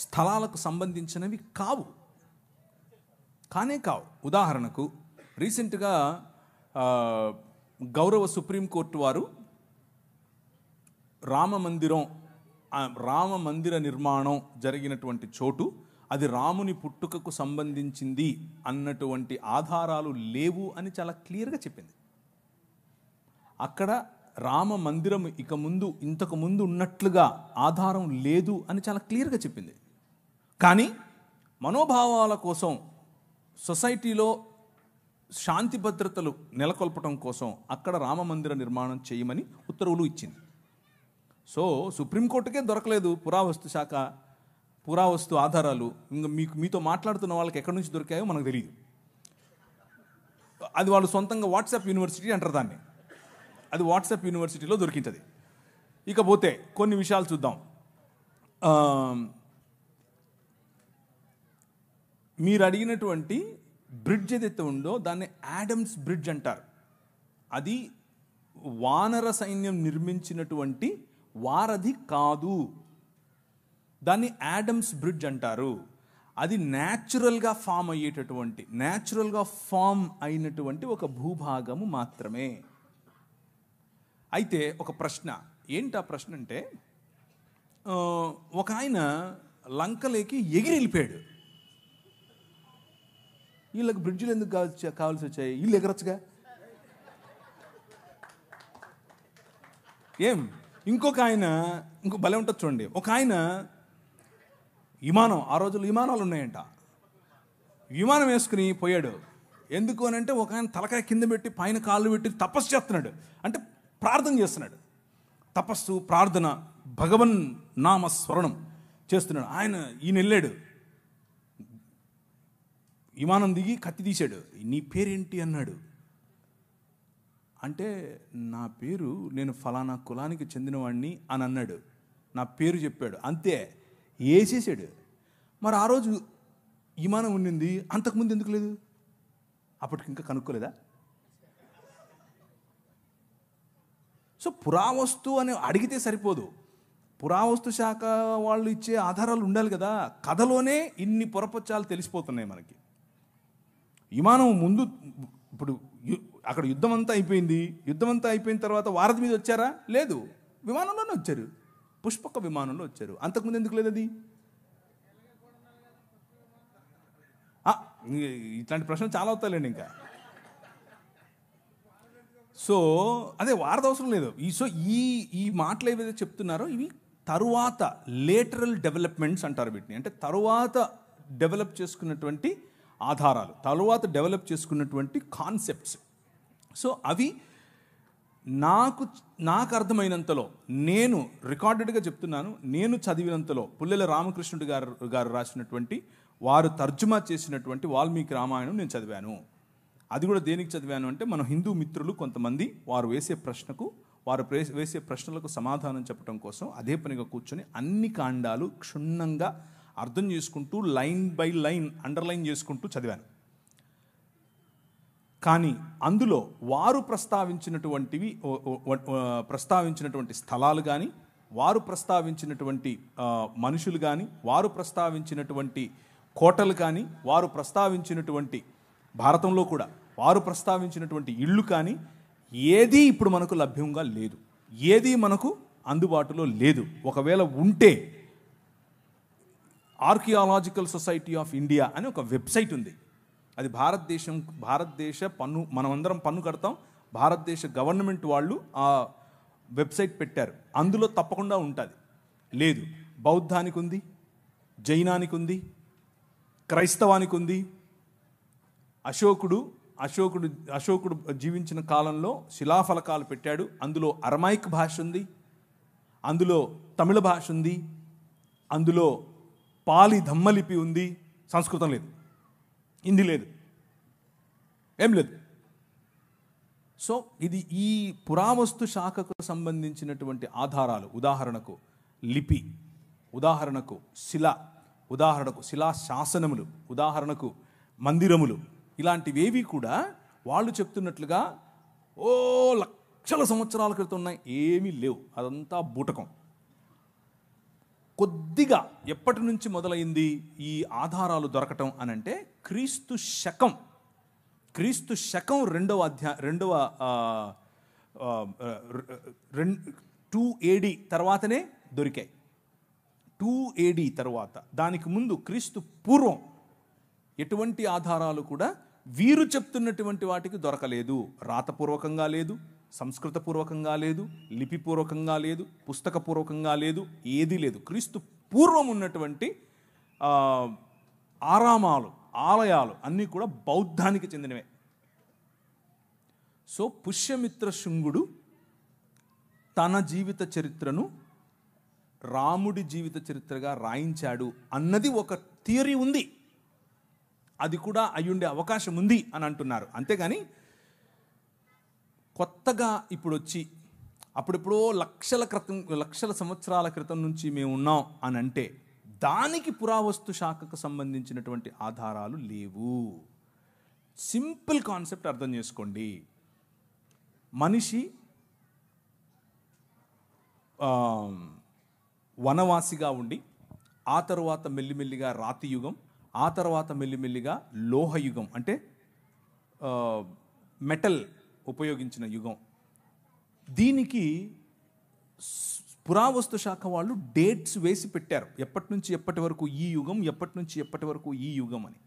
స్థలాలకు సంబంధించినవి కావు. ఉదాహరణకు రీసెంట్గా గౌరవ సుప్రీంకోర్టు వారు రామ మందిర నిర్మాణం జరిగినటువంటి చోటు అది రాముని పుట్టుకకు సంబంధించింది అన్నటువంటి ఆధారాలు లేవు అని చాలా క్లియర్గా చెప్పింది. అక్కడ రామ మందిరం ఇంతకు ముందు ఉన్నట్లుగా ఆధారం లేదు అని చాలా క్లియర్గా చెప్పింది. కానీ మనోభావాల కోసం, సొసైటీలో శాంతి భద్రతలు నెలకొల్పడం కోసం అక్కడ రామ మందిర నిర్మాణం చేయమని ఉత్తర్వులు ఇచ్చింది. సో సుప్రీంకోర్టుకే దొరకలేదు పురావస్తు ఆధారాలు. ఇంకా మీతో మాట్లాడుతున్న వాళ్ళకి ఎక్కడి నుంచి దొరికాయో మనకు తెలియదు. అది వాళ్ళు సొంతంగా వాట్సాప్ యూనివర్సిటీ అంటారు దాన్ని. అది వాట్సాప్ యూనివర్సిటీలో దొరికింది. ఇకపోతే కొన్ని విషయాలు చూద్దాం. మీరు అడిగినటువంటి బ్రిడ్జ్ ఏదైతే ఉందో దాన్ని యాడమ్స్ బ్రిడ్జ్ అంటారు. అది వానర సైన్యం నిర్మించినటువంటి వారధి కాదు. దాన్ని యాడమ్స్ బ్రిడ్జ్ అంటారు. అది న్యాచురల్గా ఫామ్ అయినటువంటి ఒక భూభాగము మాత్రమే. అయితే ఒక ప్రశ్న, ఏంటి ఆ ప్రశ్న అంటే, ఒక ఆయన లంకలోకి ఎగిరి వెళ్ళిపోయాడు. వీళ్ళకి బ్రిడ్జిలు ఎందుకు కావాల్సి వచ్చాయి? వీళ్ళు ఎగరొచ్చుగా. ఇంకో భలే ఉంటుంది చూడండి. ఒక ఆయన విమానం, ఆ రోజుల్లో విమానాలు ఉన్నాయంట, విమానం వేసుకుని పోయాడు. ఎందుకు అని అంటే, ఒక ఆయన తలకాయ కింద పెట్టి పైన కాళ్ళు పెట్టి తపస్సు చేస్తున్నాడు. అంటే ప్రార్థన చేస్తున్నాడు. తపస్సు, ప్రార్థన, భగవన్ నామ స్మరణం చేస్తున్నాడు. ఈయన వెళ్ళాడు, విమానం దిగి కత్తి తీశాడు. నీ పేరేంటి అన్నాడు. అంటే నా పేరు, నేను ఫలానా కులానికి చెందినవాడిని అని అన్నాడు. నా పేరు చెప్పాడు, అంతే, వేసేసాడు. మరి ఆ రోజు విమానం ఉండింది, అంతకుముందు ఎందుకు లేదు? అప్పటికి ఇంకా కనుక్కోలేదా? సో పురావస్తు అని అడిగితే సరిపోదు, పురావస్తు శాఖ వాళ్ళు ఇచ్చే ఆధారాలు ఉండాలి కదా. కథలోనే ఇన్ని పొరపచ్చాలు తెలిసిపోతున్నాయి మనకి. విమానం ముందు, ఇప్పుడు అక్కడ యుద్ధం అంతా అయిపోయింది. యుద్ధం అంతా అయిపోయిన తర్వాత వారధి మీద వచ్చారా? లేదు, విమానంలోనే వచ్చారు, పుష్పక విమానంలో వచ్చారు. అంతకుముందు ఎందుకు లేదు అది? ఇట్లాంటి ప్రశ్నలు చాలా అవుతాయండి ఇంకా. సో అదే వారధి అవసరం లేదు. ఈ మాటలు ఏవైతే చెప్తున్నారో ఇవి తరువాత లేటరల్ డెవలప్మెంట్స్ అంటారు వీటిని. అంటే తరువాత డెవలప్ చేసుకున్నటువంటి ఆధారాలు, తరువాత డెవలప్ చేసుకున్నటువంటి కాన్సెప్ట్స్. సో అవి నాకు అర్థమైనంతలో, నేను రికార్డెడ్గా చెప్తున్నాను, నేను చదివినంతలో, పుల్లెల రామకృష్ణుడు గారు రాసినటువంటి, వారు తర్జుమా చేసినటువంటి వాల్మీకి రామాయణం నేను చదివాను. అది కూడా దేనికి చదివాను అంటే, మన హిందూ మిత్రులు కొంతమంది వారు వేసే ప్రశ్నలకు సమాధానం చెప్పడం కోసం అదే పనిగా కూర్చొని అన్ని కాండాలు క్షుణ్ణంగా అర్థం చేసుకుంటూ, లైన్ బై లైన్ అండర్లైన్ చేసుకుంటూ చదివాను. కానీ అందులో వారు ప్రస్తావించినటువంటి స్థలాలు కానీ, వారు ప్రస్తావించినటువంటి మనుషులు కానీ, వారు ప్రస్తావించినటువంటి కోటలు కానీ, వారు ప్రస్తావించినటువంటి భారతంలో కూడా వారు ప్రస్తావించినటువంటి ఇళ్ళు కానీ ఏదీ ఇప్పుడు మనకు లభ్యంగా లేదు, ఏదీ మనకు అందుబాటులో లేదు. ఒకవేళ ఉంటే ఆర్కియాలజికల్ సొసైటీ ఆఫ్ ఇండియా అని ఒక వెబ్సైట్ ఉంది. అది భారతదేశ పన్ను, మనమందరం పన్ను కడతాం, భారతదేశ గవర్నమెంట్ వాళ్ళు ఆ వెబ్సైట్ పెట్టారు. అందులో తప్పకుండా ఉంటుంది. లేదు, బౌద్ధానికి ఉంది, జైనానికి ఉంది, క్రైస్తవానికి ఉంది. అశోకుడు జీవించిన కాలంలో శిలాఫలకాలు పెట్టాడు. అందులో అరమైక్ భాష ఉంది, అందులో తమిళ భాష ఉంది, అందులో పాలి ధమ్మలిపి ఉంది. సంస్కృతం లేదు, హిందీ లేదు, ఏం లేదు. సో ఇది ఈ పురావస్తు శాఖకు సంబంధించినటువంటి ఆధారాలు. ఉదాహరణకు లిపి, ఉదాహరణకు శిల, ఉదాహరణకు శిలా శాసనములు, ఉదాహరణకు మందిరములు, ఇలాంటివేవి కూడా వాళ్ళు చెప్తున్నట్లుగా లక్షల సంవత్సరాల క్రితం ఉన్నాయి, ఏమీ లేవు. అదంతా బూటకం. కొద్దిగా ఎప్పటి నుంచి మొదలైంది ఈ ఆధారాలు దొరకటం అనంటే, క్రీస్తు శకం 2 AD తర్వాతనే దొరికాయి. 2 AD తర్వాత, దానికి ముందు క్రీస్తు పూర్వం ఎటువంటి ఆధారాలు కూడా వీరు చెప్తున్నటువంటి వాటికి దొరకలేదు. రాతపూర్వకంగా లేదు, సంస్కృతపూర్వకంగా లేదు, లిపిపూర్వకంగా లేదు, పుస్తకపూర్వకంగా లేదు, ఏదీ లేదు. క్రీస్తు పూర్వం ఉన్నటువంటి ఆలయాలు అన్నీ కూడా బౌద్ధానికి చెందినవే. సో పుష్యమిత్ర శుంగుడు తన జీవిత చరిత్రను రాముడి జీవిత చరిత్రగా రాయించాడు అన్నది ఒక థియరీ ఉంది. అది కూడా అయ్యుండే అవకాశం ఉంది అని అంటున్నారు. అంతేగాని కొత్తగా ఇప్పుడు వచ్చి అప్పుడెప్పుడో లక్షల సంవత్సరాల క్రితం నుంచి మేము ఉన్నాం అని అంటే దానికి పురావస్తు శాఖకు సంబంధించినటువంటి ఆధారాలు లేవు. సింపుల్ కాన్సెప్ట్ అర్థం చేసుకోండి. మనిషి వనవాసిగా ఉండి ఆ తర్వాత మెల్లిమెల్లిగా రాతి యుగం, ఆ తర్వాత మెల్లిమెల్లిగా లోహయుగం అంటే మెటల్ ఉపయోగించిన యుగం. దీనికి పురావస్తు శాఖ వాళ్ళు డేట్స్ వేసి పెట్టారు, ఎప్పటి నుంచి ఎప్పటి వరకు ఈ యుగం, ఎప్పటి నుంచి ఎప్పటి వరకు ఈ యుగం అని.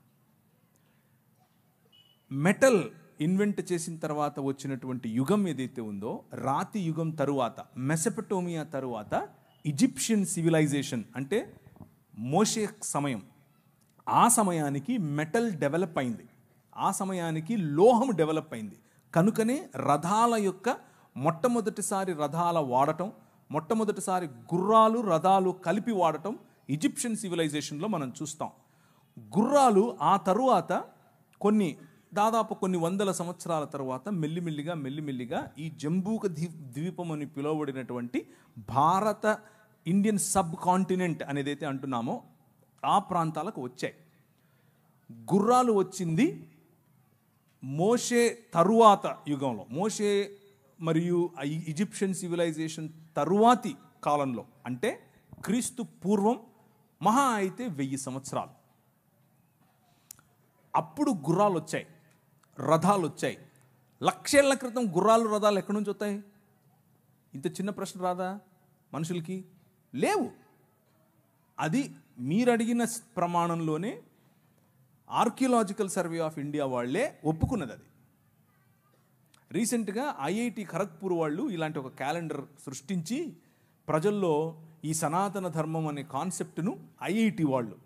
మెటల్ ఇన్వెంట్ చేసిన తర్వాత వచ్చినటువంటి యుగం ఏదైతే ఉందో, రాతి యుగం తరువాత, మెసపటోమియా తరువాత ఈజిప్షియన్ సివిలైజేషన్ అంటే మోషే సమయం, ఆ సమయానికి మెటల్ డెవలప్ అయింది, ఆ సమయానికి లోహం డెవలప్ అయింది. కనుకనే రథాల యొక్క మొట్టమొదటిసారి రథాల వాడటం, మొట్టమొదటిసారి గుర్రాలు రథాలు కలిపి వాడటం ఈజిప్షియన్ సివిలైజేషన్లో మనం చూస్తాం. గుర్రాలు ఆ తరువాత దాదాపు కొన్ని వందల సంవత్సరాల తర్వాత మెల్లిమెల్లిగా ఈ జంబూక ద్వీపం అని పిలువబడినటువంటి భారత ఇండియన్ సబ్ కాంటినెంట్ అనేదైతే అంటున్నామో ఆ ప్రాంతాలకు వచ్చాయి. గుర్రాలు వచ్చింది మోషే తరువాత యుగంలో, మోషే మరియు ఈజిప్షియన్ సివిలైజేషన్ తరువాతి కాలంలో, అంటే క్రీస్తు పూర్వం మహా అయితే 1000 సంవత్సరాలు. అప్పుడు గుర్రాలు వచ్చాయి, రథాలు వచ్చాయి. 1,00,000 ఏళ్ల క్రితం గుర్రాలు రథాలు ఎక్కడి నుంచి వస్తాయి? ఇంత చిన్న ప్రశ్న రాదా మనుషులకి? లేవు. అది మీరు అడిగిన ప్రమాణంలోనే ఆర్కియలాజికల్ సర్వే ఆఫ్ ఇండియా వాళ్ళే ఒప్పుకున్నది. అది రీసెంట్గా ఐఐటి ఖరగ్పూర్ వాళ్ళు ఇలాంటి ఒక క్యాలెండర్ సృష్టించి ప్రజల్లో ఈ సనాతన ధర్మం అనే కాన్సెప్ట్ను ఐఐటి వాళ్ళు,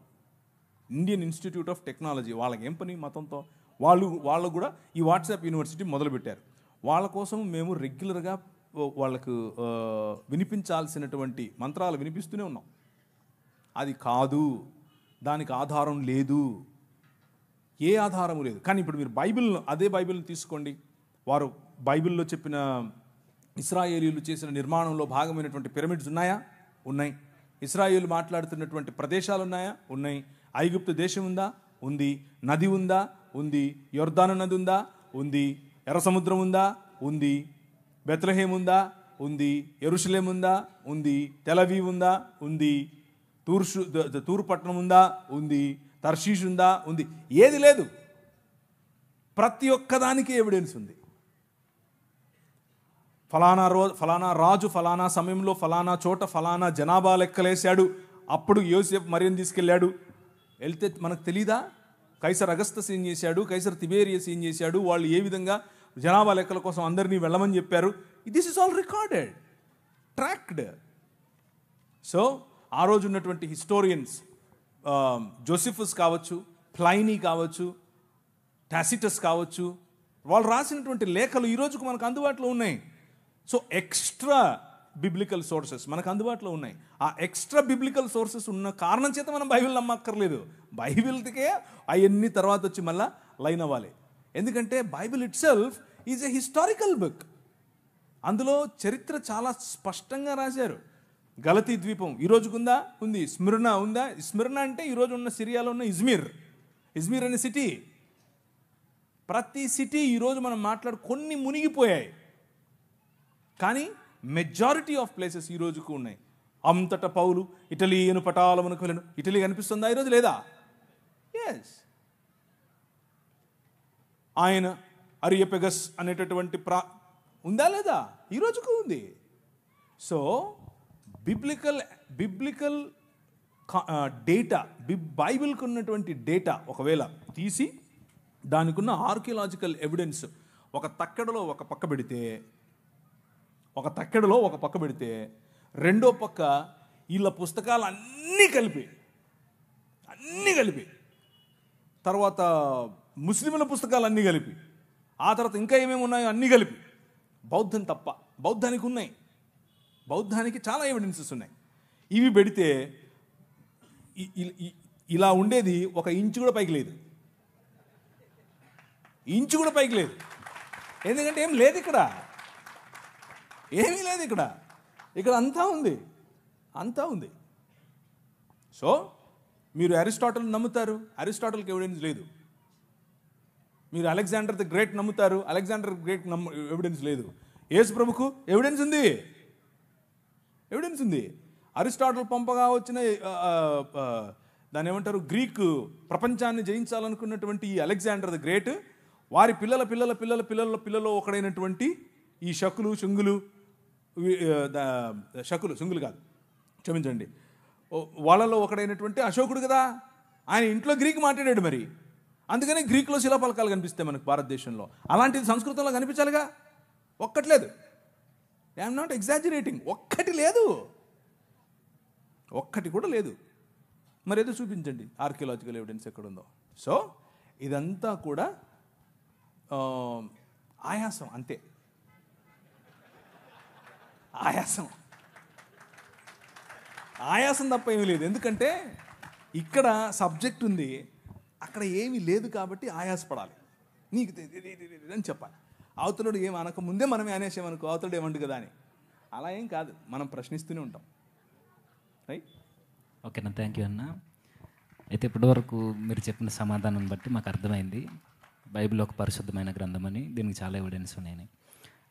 ఇండియన్ ఇన్స్టిట్యూట్ ఆఫ్ టెక్నాలజీ, వాళ్ళకి ఏం పని మతంతో, వాళ్ళు కూడా ఈ వాట్సాప్ యూనివర్సిటీ మొదలుపెట్టారు. వాళ్ళ కోసం మేము రెగ్యులర్గా వాళ్ళకు వినిపించాల్సినటువంటి మంత్రాలు వినిపిస్తూనే ఉన్నాం. అది కాదు, దానికి ఆధారం లేదు, ఏ ఆధారము లేదు. కానీ ఇప్పుడు మీరు అదే బైబిల్ని తీసుకోండి. వారు బైబిల్లో చెప్పిన ఇశ్రాయేలీయులు చేసిన నిర్మాణంలో భాగమైనటువంటి పిరమిడ్స్ ఉన్నాయా? ఉన్నాయి. ఇశ్రాయేలు మాట్లాడుతున్నటువంటి ప్రదేశాలు ఉన్నాయా? ఉన్నాయి. ఐగుప్తు దేశం ఉందా? ఉంది. నది ఉందా? ఉంది. యొర్దాను నది ఉందా? ఉంది. ఎర్ర సముద్రం ఉందా? ఉంది. బెత్లెహేమ్ ఉందా? ఉంది. యెరూషలేం ఉందా? ఉంది. తెలవీవ్ ఉందా? ఉంది. తూరు పట్టణం ఉందా? ఉంది. తర్షీష్ ఉందా? ఉంది. ఏది లేదు. ప్రతి ఒక్కదానికి ఎవిడెన్స్ ఉంది. ఫలానా రాజు ఫలానా సమయంలో ఫలానా చోట ఫలానా జనాభా లెక్కలేశాడు, అప్పుడు యోసేపు మరియను తీసుకెళ్ళాడు. వెళ్తే మనకు తెలీదా? కైసర్ అగస్తస్ ఏం చేశాడు, కైసర్ తిబేరియస్ ఏం చేశాడు, వాళ్ళు ఏ విధంగా జనాభా లెక్కల కోసం అందరినీ వెళ్ళమని చెప్పారు. This is all recorded, tracked. So ఆ రోజు ఉన్నటువంటి హిస్టోరియన్స్ జోసిఫస్ కావచ్చు, ప్లైనీ కావచ్చు, టాసిటస్ కావచ్చు, వాళ్ళు రాసినటువంటి లేఖలు ఈ రోజుకు మనకు అందుబాటులో ఉన్నాయి. సో ఎక్స్ట్రా బిబ్లికల్ సోర్సెస్ మనకు అందుబాటులో ఉన్నాయి. ఆ ఎక్స్ట్రా బిబ్లికల్ సోర్సెస్ ఉన్న కారణం చేత మనం బైబిల్ నమ్మక్కర్లేదు. బైబిల్కే అవన్నీ తర్వాత వచ్చి మళ్ళీ లైన్ అవ్వాలి. ఎందుకంటే Bible it self is a historical book. అందులో చరిత్ర చాలా స్పష్టంగా రాశారు. గలతీ ద్వీపం ఈ రోజుకుందా? ఉంది. స్మిర్నా ఉందా? స్మిర్నా అంటే ఈరోజు ఉన్న సిరియాలో ఉన్న ఇజ్మీర్ అనే సిటీ. ప్రతి సిటీ ఈరోజు మనం కొన్ని మునిగిపోయాయి, కానీ మెజారిటీ ఆఫ్ ప్లేసెస్ ఈ రోజుకు ఉన్నాయి. అంతటా పౌలు ఇటలీ పటాలమునకు వెళ్ళను. ఇటలీ కనిపిస్తుందా ఈరోజు? లేదా? ఎస్. ఆయన అరియపెగస్ అనేటటువంటి ఉందా? లేదా? ఈ రోజుకు ఉంది. సో బిబ్లికల్ డేటా, బైబిల్కి ఉన్నటువంటి డేటా ఒకవేళ తీసి దానికి ఉన్న ఆర్కియలాజికల్ ఎవిడెన్స్ ఒక తక్కెడలో ఒక పక్క పెడితే రెండో పక్క వీళ్ళ పుస్తకాలు అన్నీ కలిపి తర్వాత ముస్లింల పుస్తకాలు అన్నీ కలిపి ఆ తర్వాత ఇంకా ఏమేమి ఉన్నాయో అన్నీ కలిపి బౌద్ధం తప్ప, బౌద్ధానికి చాలా ఎవిడెన్సెస్ ఉన్నాయి. ఇవి పెడితే ఇలా ఉండేది 1 ఇంచు కూడా పైకి లేదు. ఎందుకంటే ఏం లేదు ఇక్కడ. ఏమీ లేదు ఇక్కడ అంతా ఉంది. సో మీరు అరిస్టాటిల్ నమ్ముతారు, అరిస్టాటిల్కి ఎవిడెన్స్ లేదు. మీరు అలెగ్జాండర్ ది గ్రేట్ నమ్ముతారు, అలెగ్జాండర్ గ్రేట్ ఎవిడెన్స్ లేదు. యేసు ప్రభుకు ఎవిడెన్స్ ఉంది. అరిస్టాటిల్ పంపగా వచ్చిన దాన్ని ఏమంటారు, గ్రీక్ ప్రపంచాన్ని జయించాలనుకున్నటువంటి ఈ అలెగ్జాండర్ ది గ్రేట్ వారి పిల్లలలో ఒకడైనటువంటి ఈ శంగులు కాదు, క్షమించండి, వాళ్ళలో ఒకడైనటువంటి అశోకుడు కదా, ఆయన ఇంట్లో గ్రీక్ మాట్లాడాడు. మరి అందుకనే గ్రీక్లో శిలాఫలకాలు కనిపిస్తాయి మనకు భారతదేశంలో. అలాంటిది సంస్కృతంలో కనిపించాలిగా. ఒక్కట్లేదు. I'm not exaggerating. ఒక్కటి కూడా లేదు. మరి ఏదో చూపించండి ఆర్కియలాజికల్ ఎవిడెన్స్ ఎక్కడుందో. సో ఇదంతా కూడా ఆయాసం, అంతే. ఆయాసం తప్ప ఏమీ లేదు. ఎందుకంటే ఇక్కడ సబ్జెక్ట్ ఉంది, అక్కడ ఏమీ లేదు కాబట్టి ఆయాసపడాలి. నీకు అని చెప్పాలి. అవతలుడు ఏం అనక ముందే మనమే అనేసామనుకో, అవతలుడు ఏమంటు కదా అని. అలా ఏం కాదు, మనం ప్రశ్నిస్తూనే ఉంటాం. రైట్? ఓకేనా, థ్యాంక్ యూ అన్న. అయితే ఇప్పటివరకు మీరు చెప్పిన సమాధానం బట్టి మాకు అర్థమైంది బైబిల్ ఒక పరిశుద్ధమైన గ్రంథం అని. దీనికి చాలా ఎవిడెన్స్ ఉన్నాయని.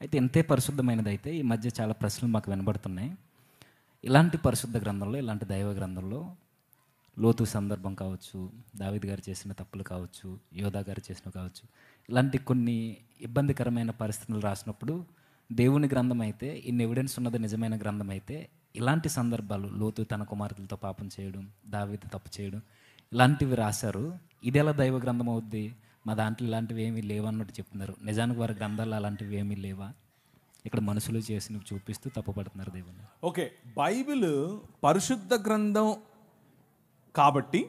అయితే ఎంతే పరిశుద్ధమైనది అయితే ఈ మధ్య చాలా ప్రశ్నలు మాకు వినబడుతున్నాయి. ఇలాంటి పరిశుద్ధ గ్రంథంలో, ఇలాంటి దైవ గ్రంథంలో లోతు సందర్భం కావచ్చు, దావీదు గారు చేసిన తప్పులు కావచ్చు, యోధా గారు చేసినవి కావచ్చు, ఇలాంటి కొన్ని ఇబ్బందికరమైన పరిస్థితులు రాసినప్పుడు దేవుని గ్రంథం అయితే, ఇన్ని ఎవిడెన్స్ ఉన్నది నిజమైన గ్రంథం అయితే, ఇలాంటి సందర్భాలు లోతు తన కుమార్తెలతో పాపం చేయడం, దావీదు తప్పు చేయడం, ఇలాంటివి రాశారు. ఇది ఎలా దైవ గ్రంథం అవుద్ది? మా దాంట్లో ఇలాంటివి ఏమీ లేవన్నట్టు చెప్తున్నారు. నిజానికి వారి గ్రంథాల్లో అలాంటివి ఏమీ లేవా? ఇక్కడ మనుషులు చేసినవి చూపిస్తూ తప్పుపడుతున్నారు దేవుని. ఓకే, బైబిల్ పరిశుద్ధ గ్రంథం కాబట్టి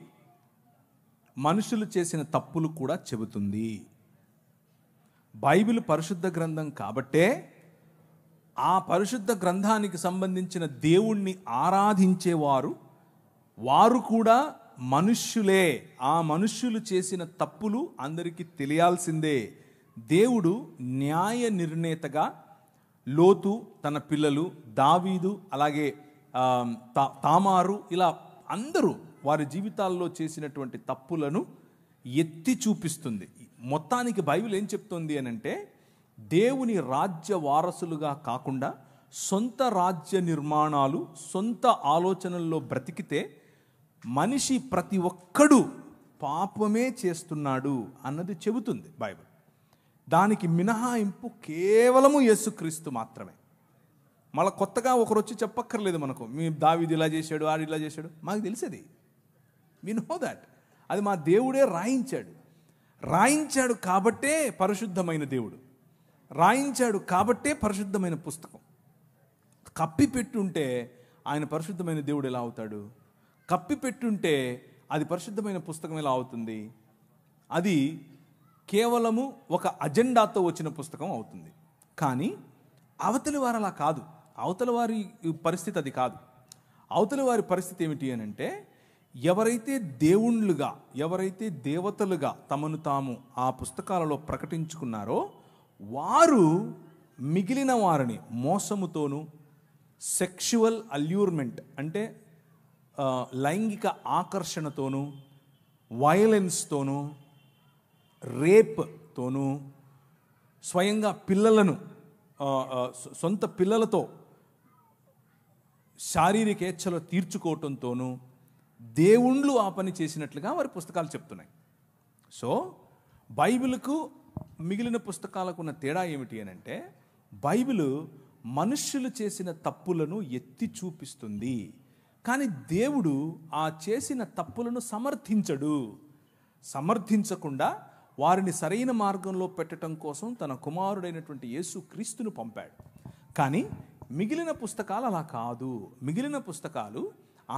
మనుషులు చేసిన తప్పులు కూడా చెబుతుంది. బైబిల్ పరిశుద్ధ గ్రంథం కాబట్టే ఆ పరిశుద్ధ గ్రంథానికి సంబంధించిన దేవుణ్ణి ఆరాధించేవారు వారు కూడా మనుష్యులే. ఆ మనుష్యులు చేసిన తప్పులు అందరికీ తెలియాల్సిందే. దేవుడు న్యాయ నిర్ణేతగా లోతు, తన పిల్లలు, దావీదు, అలాగే తామారు, ఇలా అందరూ వారి జీవితాల్లో చేసినటువంటి తప్పులను ఎత్తి చూపిస్తుంది. మొత్తానికి బైబిల్ ఏం చెప్తుంది అనంటే, దేవుని రాజ్య వారసులుగా కాకుండా సొంత రాజ్య నిర్మాణాలు, సొంత ఆలోచనల్లో బ్రతికితే మనిషి ప్రతి ఒక్కడు పాపమే చేస్తున్నాడు అన్నది చెబుతుంది బైబిల్. దానికి మినహాయింపు కేవలము యేసుక్రీస్తు మాత్రమే. మళ్ళీ కొత్తగా ఒకరు వచ్చి చెప్పక్కర్లేదు మనకు, మీ దావీదు ఇలా చేశాడు, ఆడు ఇలా చేశాడు. మాకు తెలిసేది, వి నో దాట్. అది మా దేవుడే రాయించాడు కాబట్టే పరిశుద్ధమైన దేవుడు, రాయించాడు కాబట్టే పరిశుద్ధమైన పుస్తకం. కప్పిపెట్టుంటే ఆయన పరిశుద్ధమైన దేవుడు ఎలా అవుతాడు? కప్పిపెట్టుంటే అది పరిశుద్ధమైన పుస్తకం ఎలా అవుతుంది? అది కేవలము ఒక అజెండాతో వచ్చిన పుస్తకం అవుతుంది. కానీ అవతలి వారు అలా కాదు. అవతలి వారి పరిస్థితి అది కాదు. అవతలి వారి పరిస్థితి ఏమిటి అని అంటే, ఎవరైతే దేవుళ్ళుగా, ఎవరైతే దేవతలుగా తమను తాము ఆ పుస్తకాలలో ప్రకటించుకున్నారో వారు మిగిలిన వారిని మోసముతోనూ, సెక్షువల్ అల్యూర్మెంట్ అంటే లైంగిక ఆకర్షణతోనూ, వయలెన్స్తోనూ, రేప్తోనూ, స్వయంగా పిల్లలను సొంత పిల్లలతో శారీరక ఏచ్ఛలు తీర్చుకోవటంతోనూ దేవుళ్ళు ఆ పని చేసినట్లుగా వారి పుస్తకాలు చెప్తున్నాయి. సో బైబిల్కు మిగిలిన పుస్తకాలకు ఉన్న తేడా ఏమిటి అని అంటే, బైబిల్ మనుష్యులు చేసిన తప్పులను ఎత్తి చూపిస్తుంది, కానీ దేవుడు ఆ చేసిన తప్పులను సమర్థించకుండా వారిని సరైన మార్గంలో పెట్టడం కోసం తన కుమారుడైనటువంటి యేసుక్రీస్తును పంపాడు. కానీ మిగిలిన పుస్తకాలు అలా కాదు. మిగిలిన పుస్తకాలు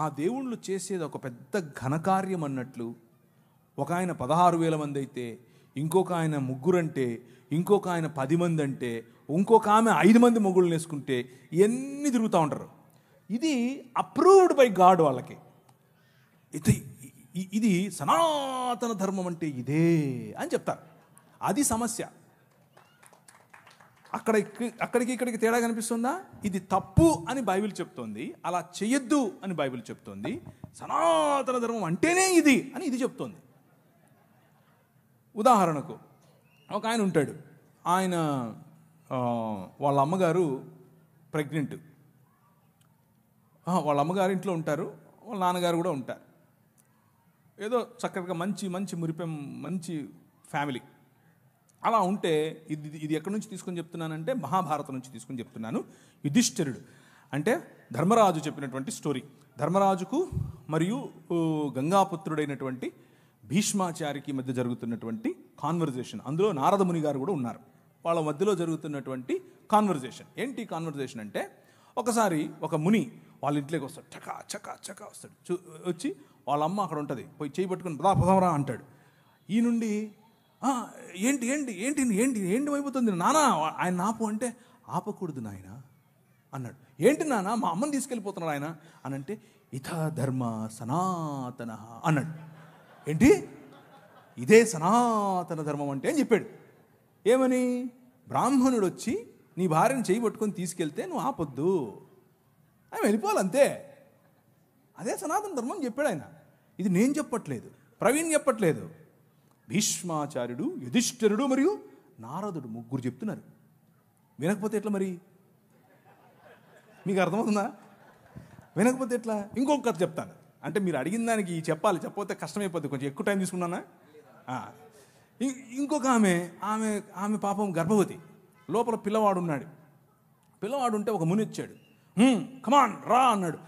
ఆ దేవుళ్ళు చేసేది ఒక పెద్ద ఘనకార్యం అన్నట్లు. ఒక ఆయన 16,000 మంది అయితే, ఇంకొక ఆయన 3 అంటే, ఇంకొక ఆయన 10 మంది అంటే, ఇంకొక ఆమె 5 మంది మొగుళ్ళని వేసుకుంటే ఇవన్నీ తిరుగుతూ ఉంటారు. ఇది అప్రూవ్డ్ బై గాడ్. వాళ్ళకి ఇది సనాతన ధర్మం అంటే ఇదే అని చెప్తారు. అది సమస్య. అక్కడికి ఇక్కడికి తేడా కనిపిస్తుందా? ఇది తప్పు అని బైబిల్ చెప్తోంది, అలా చెయ్యొద్దు అని బైబిల్ చెప్తోంది. సనాతన ధర్మం అంటేనే ఇది అని ఇది చెప్తోంది. ఉదాహరణకు ఒక ఆయన ఉంటాడు, ఆయన వాళ్ళ అమ్మగారు ప్రెగ్నెంట్, వాళ్ళ అమ్మగారు ఇంట్లో ఉంటారు, వాళ్ళ నాన్నగారు కూడా ఉంటారు. ఏదో చక్కగా మంచి మంచి మురిపెం మంచి ఫ్యామిలీ. అలా ఉంటే ఇది ఎక్కడి నుంచి తీసుకొని చెప్తున్నానంటే మహాభారతం నుంచి తీసుకొని చెప్తున్నాను. యుధిష్ఠిరుడు అంటే ధర్మరాజు చెప్పినటువంటి స్టోరీ. ధర్మరాజుకు మరియు గంగాపుత్రుడైనటువంటి భీష్మాచారికి మధ్య జరుగుతున్నటువంటి కాన్వర్జేషన్. అందులో నారదముని గారు కూడా ఉన్నారు. వాళ్ళ మధ్యలో జరుగుతున్నటువంటి కాన్వర్జేషన్. ఏంటి కాన్వర్జేషన్ అంటే, ఒకసారి ఒక ముని వాళ్ళ ఇంట్లోకి వస్తాడు, చకా చకా చకా వస్తాడు. వచ్చి వాళ్ళ అమ్మ అక్కడ ఉంటుంది, పోయి చేయి పట్టుకుని పదాపదవరా అంటాడు. ఈ నుండి ఏంటి ఏంటి ఏంటి ఏంటి ఏంటి అయిపోతుంది నానా, ఆయన ఆపు అంటే ఆపకూడదు నాయన అన్నాడు. ఏంటి నాన్న, మా అమ్మని తీసుకెళ్ళిపోతున్నాడు ఆయన అని అంటే, ఇథ ధర్మ సనాతన అన్నాడు. ఏంటి ఇదే సనాతన ధర్మం అంటే అని చెప్పాడు. ఏమని? బ్రాహ్మణుడు వచ్చి నీ భార్యను చేయి పట్టుకొని తీసుకెళ్తే నువ్వు ఆపొద్దు, ఆయన వెళ్ళిపోవాలంతే, అదే సనాతన ధర్మం అని చెప్పాడు ఆయన. ఇది నేను చెప్పట్లేదు, ప్రవీణ్ చెప్పట్లేదు, భీష్మాచార్యుడు, యుధిష్ఠిరుడు మరియు నారదుడు ముగ్గురు చెప్తున్నారు. వినకపోతే ఎట్లా మరి? మీకు అర్థమవుతుందా? వినకపోతే ఎట్లా? ఇంకొక కథ చెప్తాను. అంటే మీరు అడిగిన దానికి చెప్పాలి, చెప్పకపోతే కష్టమైపోద్ది, కొంచెం ఎక్కువ టైం తీసుకున్నానా. ఇంకొక ఆమె పాపం గర్భవతి, లోపల పిల్లవాడు ఉన్నాడు. పిల్లవాడు ఉంటే ఒక ముని వచ్చాడు, కమాన్ రా అన్నాడు.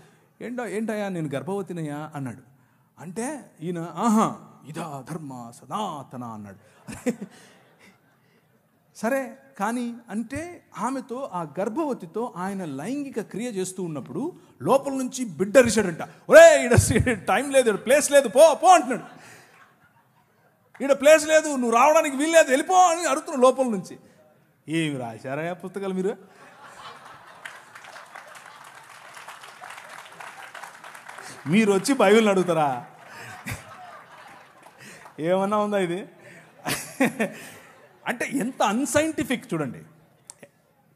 ఏంటయ్యా నేను గర్భవతినయ్యా అన్నాడు. అంటే ఈయన ఇదా ధర్మ సనాతన అన్నాడు. సరే కానీ అంటే ఆమెతో, ఆ గర్భవతితో ఆయన లైంగిక క్రియ చేస్తూ ఉన్నప్పుడు లోపల నుంచి బిడ్డ అరిచాడంట. ఒరే ఈడ టైం లేదు, ఈడ ప్లేస్ లేదు, పో పో అంటున్నాడు. ఈడ ప్లేస్ లేదు, నువ్వు రావడానికి వీల్లేదు, వెళ్ళిపో అని అడుగుతున్నాడు లోపల నుంచి. ఏమి రాశారా పుస్తకాలు మీరు? మీరు వచ్చి బైబిల్ని అడుగుతారా? ఏమన్నా ఉందా ఇది? అంటే ఎంత అన్సైంటిఫిక్ చూడండి.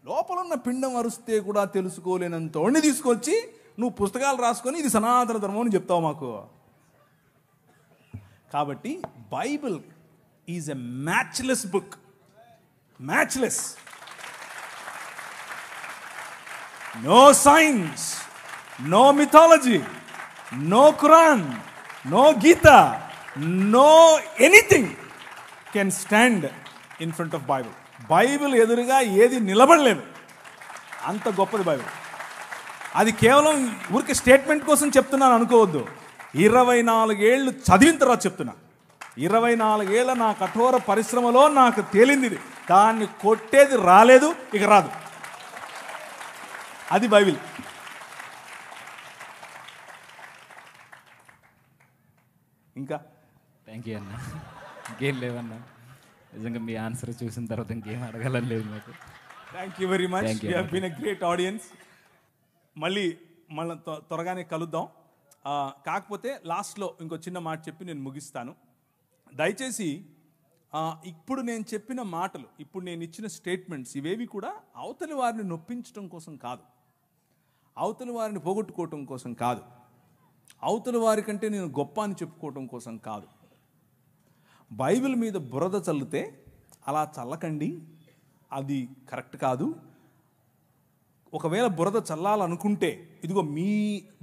లోపల ఉన్న పిండం అరుస్తే కూడా తెలుసుకోలేనంతోడిని తీసుకొచ్చి నువ్వు పుస్తకాలు రాసుకొని ఇది సనాతన ధర్మం అని చెప్తావు మాకు. కాబట్టి Bible is a matchless book. Matchless. No science, no mythology, no Quran, no Gita, no anything can stand in front of Bible. Bible ఎదురుగా ఏది నిలబడలేదు, అంత గొప్పది బైబిల్. అది కేవలం ఊరికి స్టేట్మెంట్ కోసం చెప్తున్నాను అనుకోవద్దు. 24 ఏళ్ళు చదివిన తర్వాత చెప్తున్నా. 24 ఏళ్ళ నా కఠోర పరిశ్రమలో నాకు తేలింది, దాన్ని కొట్టేది రాలేదు, ఇక రాదు. అది బైబిల్. ఇంకా థ్యాంక్ యూ అన్న. ఇంకేం లేవన్నా, నిజంగా మీ ఆన్సర్ చూసిన తర్వాత ఇంకేం అడగాలని లేదు నాకు. Thank you very much. You have been a great audience. మళ్ళీ త్వరగానే కలుద్దాం. కాకపోతే లాస్ట్లో ఇంకో చిన్న మాట చెప్పి నేను ముగిస్తాను. దయచేసి ఇప్పుడు నేను చెప్పిన మాటలు, ఇప్పుడు నేను ఇచ్చిన స్టేట్మెంట్స్ ఇవేవి కూడా అవతలి వారిని నొప్పించడం కోసం కాదు, అవతలి వారిని పోగొట్టుకోవటం కోసం కాదు, అవతలి వారి కంటే నేను గొప్ప అని చెప్పుకోవటం కోసం కాదు. బైబిల్ మీద బురద చల్లితే అలా చల్లకండి, అది కరెక్ట్ కాదు. ఒకవేళ బురద చల్లాలనుకుంటే ఇదిగో మీ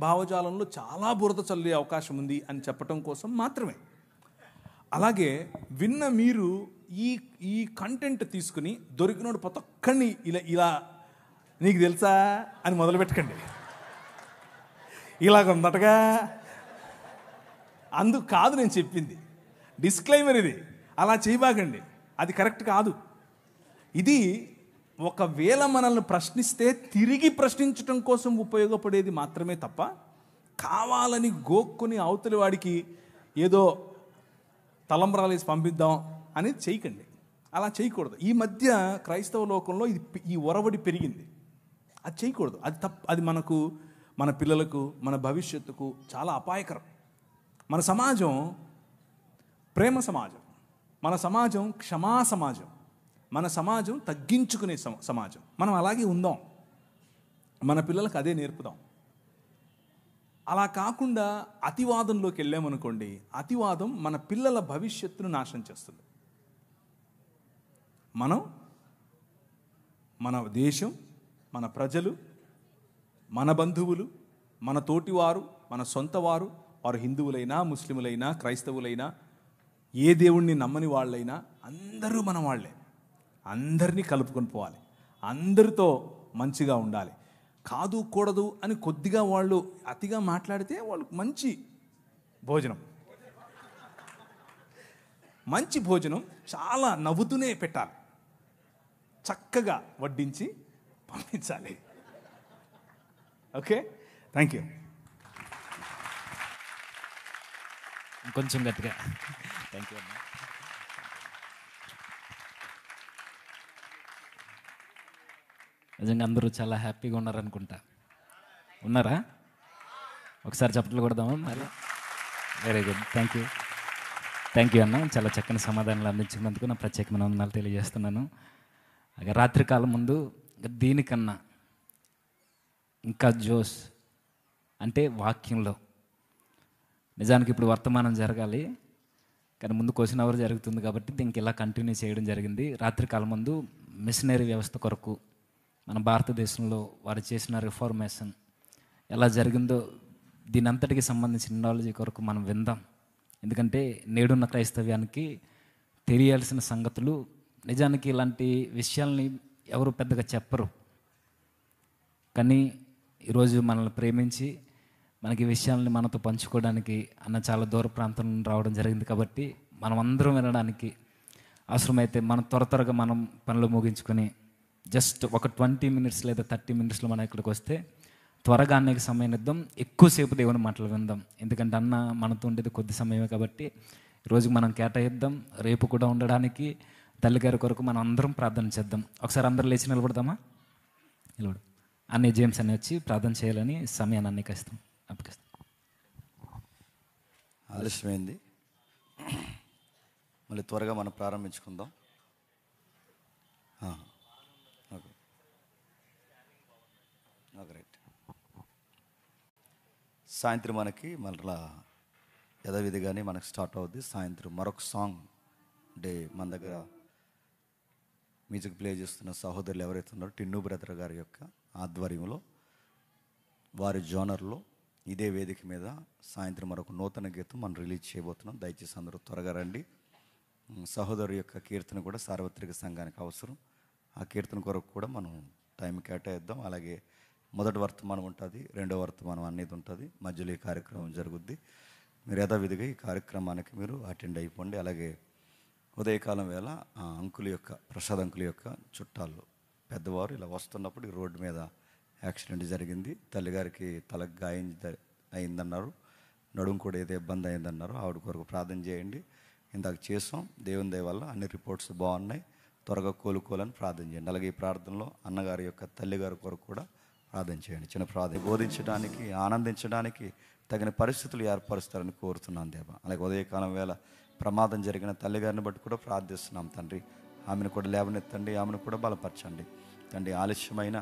భావజాలంలో చాలా బురద చల్లే అవకాశం ఉంది అని చెప్పటం కోసం మాత్రమే. అలాగే విన్న మీరు ఈ కంటెంట్ తీసుకుని దొరికినోడు ప్రతి ఒక్కడిని ఇలా నీకు తెలుసా అని మొదలుపెట్టకండి. ఇలాగ ఉందటగా, అందుకు కాదు నేను చెప్పింది. డిస్క్లైమర్ ఇది, అలా చేయబాకండి, అది కరెక్ట్ కాదు. ఇది ఒకవేళ మనల్ని ప్రశ్నిస్తే తిరిగి ప్రశ్నించడం కోసం ఉపయోగపడేది మాత్రమే తప్ప కావాలని గోక్కుని అవతలి వాడికి ఏదో తలంబ్రాలు వేసి పంపిద్దాం అనేది చేయకండి. అలా చేయకూడదు. ఈ మధ్య క్రైస్తవ లోకంలో ఈ ఒరవడి పెరిగింది. అది చేయకూడదు, అది అది మనకు, మన పిల్లలకు, మన భవిష్యత్తుకు చాలా అపాయకరం. మన సమాజం ప్రేమ సమాజం, మన సమాజం క్షమా సమాజం, మన సమాజం తగ్గించుకునే సమాజం. మనం అలాగే ఉందాం, మన పిల్లలకు అదే నేర్పుదాం. అలా కాకుండా అతివాదంలోకి వెళ్ళామనుకోండి, అతివాదం మన పిల్లల భవిష్యత్తును నాశనం చేస్తుంది. మన దేశం, మన ప్రజలు, మన బంధువులు, మన తోటివారు, మన సొంత వారు, వారు హిందువులైనా, ముస్లిములైనా, క్రైస్తవులైనా, ఏ దేవుణ్ణి నమ్మని వాళ్ళైనా అందరూ మన వాళ్ళే. అందరినీ కలుపుకొని పోవాలి, అందరితో మంచిగా ఉండాలి. కాదు కూడదు అని కొద్దిగా వాళ్ళు అతిగా మాట్లాడితే వాళ్ళకి మంచి భోజనం చాలా నవ్వుతూనే పెట్టాలి, చక్కగా వడ్డించి పంపించాలి. Okay, thank you. కొంచెం గట్టిగా థ్యాంక్ యూ అన్న. నిజంగా అందరూ చాలా హ్యాపీగా ఉన్నారనుకుంటా. ఉన్నారా? ఒకసారి చప్పట్లు కొడదామా మరి? వెరీ గుడ్, థ్యాంక్ యూ అన్న. చాలా చక్కని సమాధానాలు అందించినందుకు నా ప్రత్యేకమైన వందనాలు తెలియజేస్తున్నాను. అలాగే రాత్రికాలం ముందు దీనికన్నా ఇంకా జోస్ అంటే వాక్యంలో, నిజానికి ఇప్పుడు వర్తమానం జరగాలి కానీ ముందు క్వశ్చన్ అవర్ జరుగుతుంది కాబట్టి దీనికి ఇలా కంటిన్యూ చేయడం జరిగింది. రాత్రికాలం ముందు మిషనరీ వ్యవస్థ కొరకు మన భారతదేశంలో వారు చేసిన రిఫార్మేషన్ ఎలా జరిగిందో దీని అంతటికి సంబంధించిన నాలెడ్జ్ కొరకు మనం విందాం. ఎందుకంటే నేడున్న క్రైస్తవ్యానికి తెలియాల్సిన సంగతులు, నిజానికి ఇలాంటి విషయాల్ని ఎవరు పెద్దగా చెప్పరు. కానీ ఈరోజు మనల్ని ప్రేమించి మనకి ఈ విషయాల్ని మనతో పంచుకోవడానికి అన్న చాలా దూర ప్రాంతం నుండి రావడం జరిగింది. కాబట్టి మనం అందరం వినడానికి అవసరమైతే మనం త్వరగా మనం పనులు ముగించుకొని జస్ట్ ఒక 20 minutes లేదా 30 minutesలో మనం ఇక్కడికి వస్తే త్వరగా అన్నకి సమయం ఇద్దాం, ఎక్కువసేపు దేవుని మాటలు విందాం. ఎందుకంటే అన్న మనతో ఉండేది కొద్ది సమయమే కాబట్టి ఈరోజు మనం కేటాయిద్దాం. రేపు కూడా ఉండడానికి తల్లిగారి కొరకు మనం అందరం ప్రార్థన చేద్దాం. ఒకసారి అందరూ లేచి నిలబడదామా? నిలబడు. అన్నీ జేమ్స్ అని వచ్చి ప్రార్థన చేయాలని సమయాన్ని అన్నీ అప్పగిస్తాం. ఆలస్యమైంది, మళ్ళీ త్వరగా మనం ప్రారంభించుకుందాం. Okay right. సాయంత్రం మనకి మళ్ళా యథావిధిగానే మనకు స్టార్ట్ అవుద్ది. సాయంత్రం మరొక సాంగ్ డే మన దగ్గర మ్యూజిక్ ప్లే చేస్తున్న సహోదరులు ఎవరైతే ఉన్నారో టిన్ను బ్రదర్ గారి యొక్క ఆధ్వర్యంలో వారి జోనర్లో ఇదే వేదిక మీద సాయంత్రం మరొక నూతన గీతం మనం రిలీజ్ చేయబోతున్నాం. దయచేసి అందరూ త్వరగా రండి. సహోదరు యొక్క కీర్తన కూడా సార్వత్రిక సంఘానికి అవసరం. ఆ కీర్తన కొరకు కూడా మనం టైం కేటాయిద్దాం. అలాగే మొదటి వర్తమానం ఉంటుంది, రెండో వర్తమానం అనేది ఉంటుంది, మధ్యలో ఈ కార్యక్రమం జరుగుద్ది. మీరు యథావిధిగా ఈ కార్యక్రమానికి మీరు అటెండ్ అయిపోండి. అలాగే ఉదయకాలం వేళ ప్రసాద్ అంకుల్ యొక్క చుట్టాలు పెద్దవారు ఇలా వస్తున్నప్పుడు ఈ రోడ్డు మీద యాక్సిడెంట్ జరిగింది. తల్లిగారికి తలకు గాయం అయిందన్నారు, నడుము కూడా ఏదో ఇబ్బంది అయిందన్నారు. ఆవిడ కొరకు ప్రార్థన చేయండి. ఇందాక చేసాం, దేవుని దయ వల్ల అన్ని రిపోర్ట్స్ బాగున్నాయి, త్వరగా కోలుకోవాలని ప్రార్థన చేయండి. అలాగే ఈ ప్రార్థనలో అన్నగారి యొక్క తల్లిగారి కొరకు కూడా ప్రార్థన చేయండి. చిన్న ప్రార్థన బోధించడానికి, ఆనందించడానికి తగిన పరిస్థితులు ఏర్పరుస్తారని కోరుతున్నాను దేవా. అలాగే ఉదయకాలం వేళ ప్రమాదం జరిగిన తల్లిగారిని బట్టి కూడా ప్రార్థిస్తున్నాం తండ్రి. ఆమెను కూడా లేవనెత్తండి, ఆమెను కూడా బలపరచండి తండ్రి. ఆలస్యమైన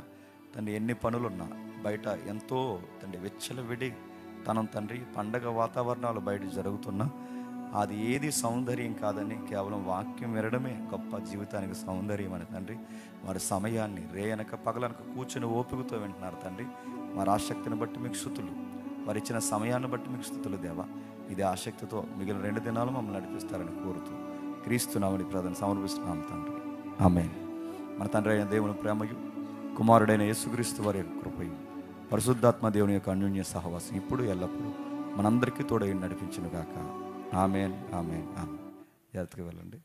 తండ్రి ఎన్ని పనులున్నా బయట ఎంతో తండ్రి విచ్చలవిడి తనం తండ్రి, పండగ వాతావరణాలు బయట జరుగుతున్నా అది ఏది సౌందర్యం కాదని కేవలం వాక్యం వినడమే గొప్ప జీవితానికి సౌందర్యం అని తండ్రి. వారి సమయాన్ని రేయనక పగలనక కూర్చొని ఓపికతో వింటున్నారు తండ్రి. వారి ఆసక్తిని బట్టి మీకు స్తుతులు, వారు ఇచ్చిన సమయాన్ని బట్టి మీకు స్తుతులు దేవా. ఇదే ఆసక్తితో మిగిలిన 2 దినాలు మమ్మల్ని నడిపిస్తారని కోరుతూ క్రీస్తునామని ప్రార్థన సమర్పిస్తున్నాం తండ్రి. ఆమేన్. మన తండ్రి అయిన దేవుని ప్రేమయు, కుమారుడైన యేసుక్రీస్తు వారి యొక్క కృపయు, పరిశుద్ధాత్మ దేవుని యొక్క అన్యోన్య సహవాసం ఇప్పుడు ఎల్లప్పుడూ మనందరికీ తోడై నడిపించును గాక. ఆమేన్, ఆమేన్, ఆమేన్. జాగ్రత్తగా వెళ్ళండి.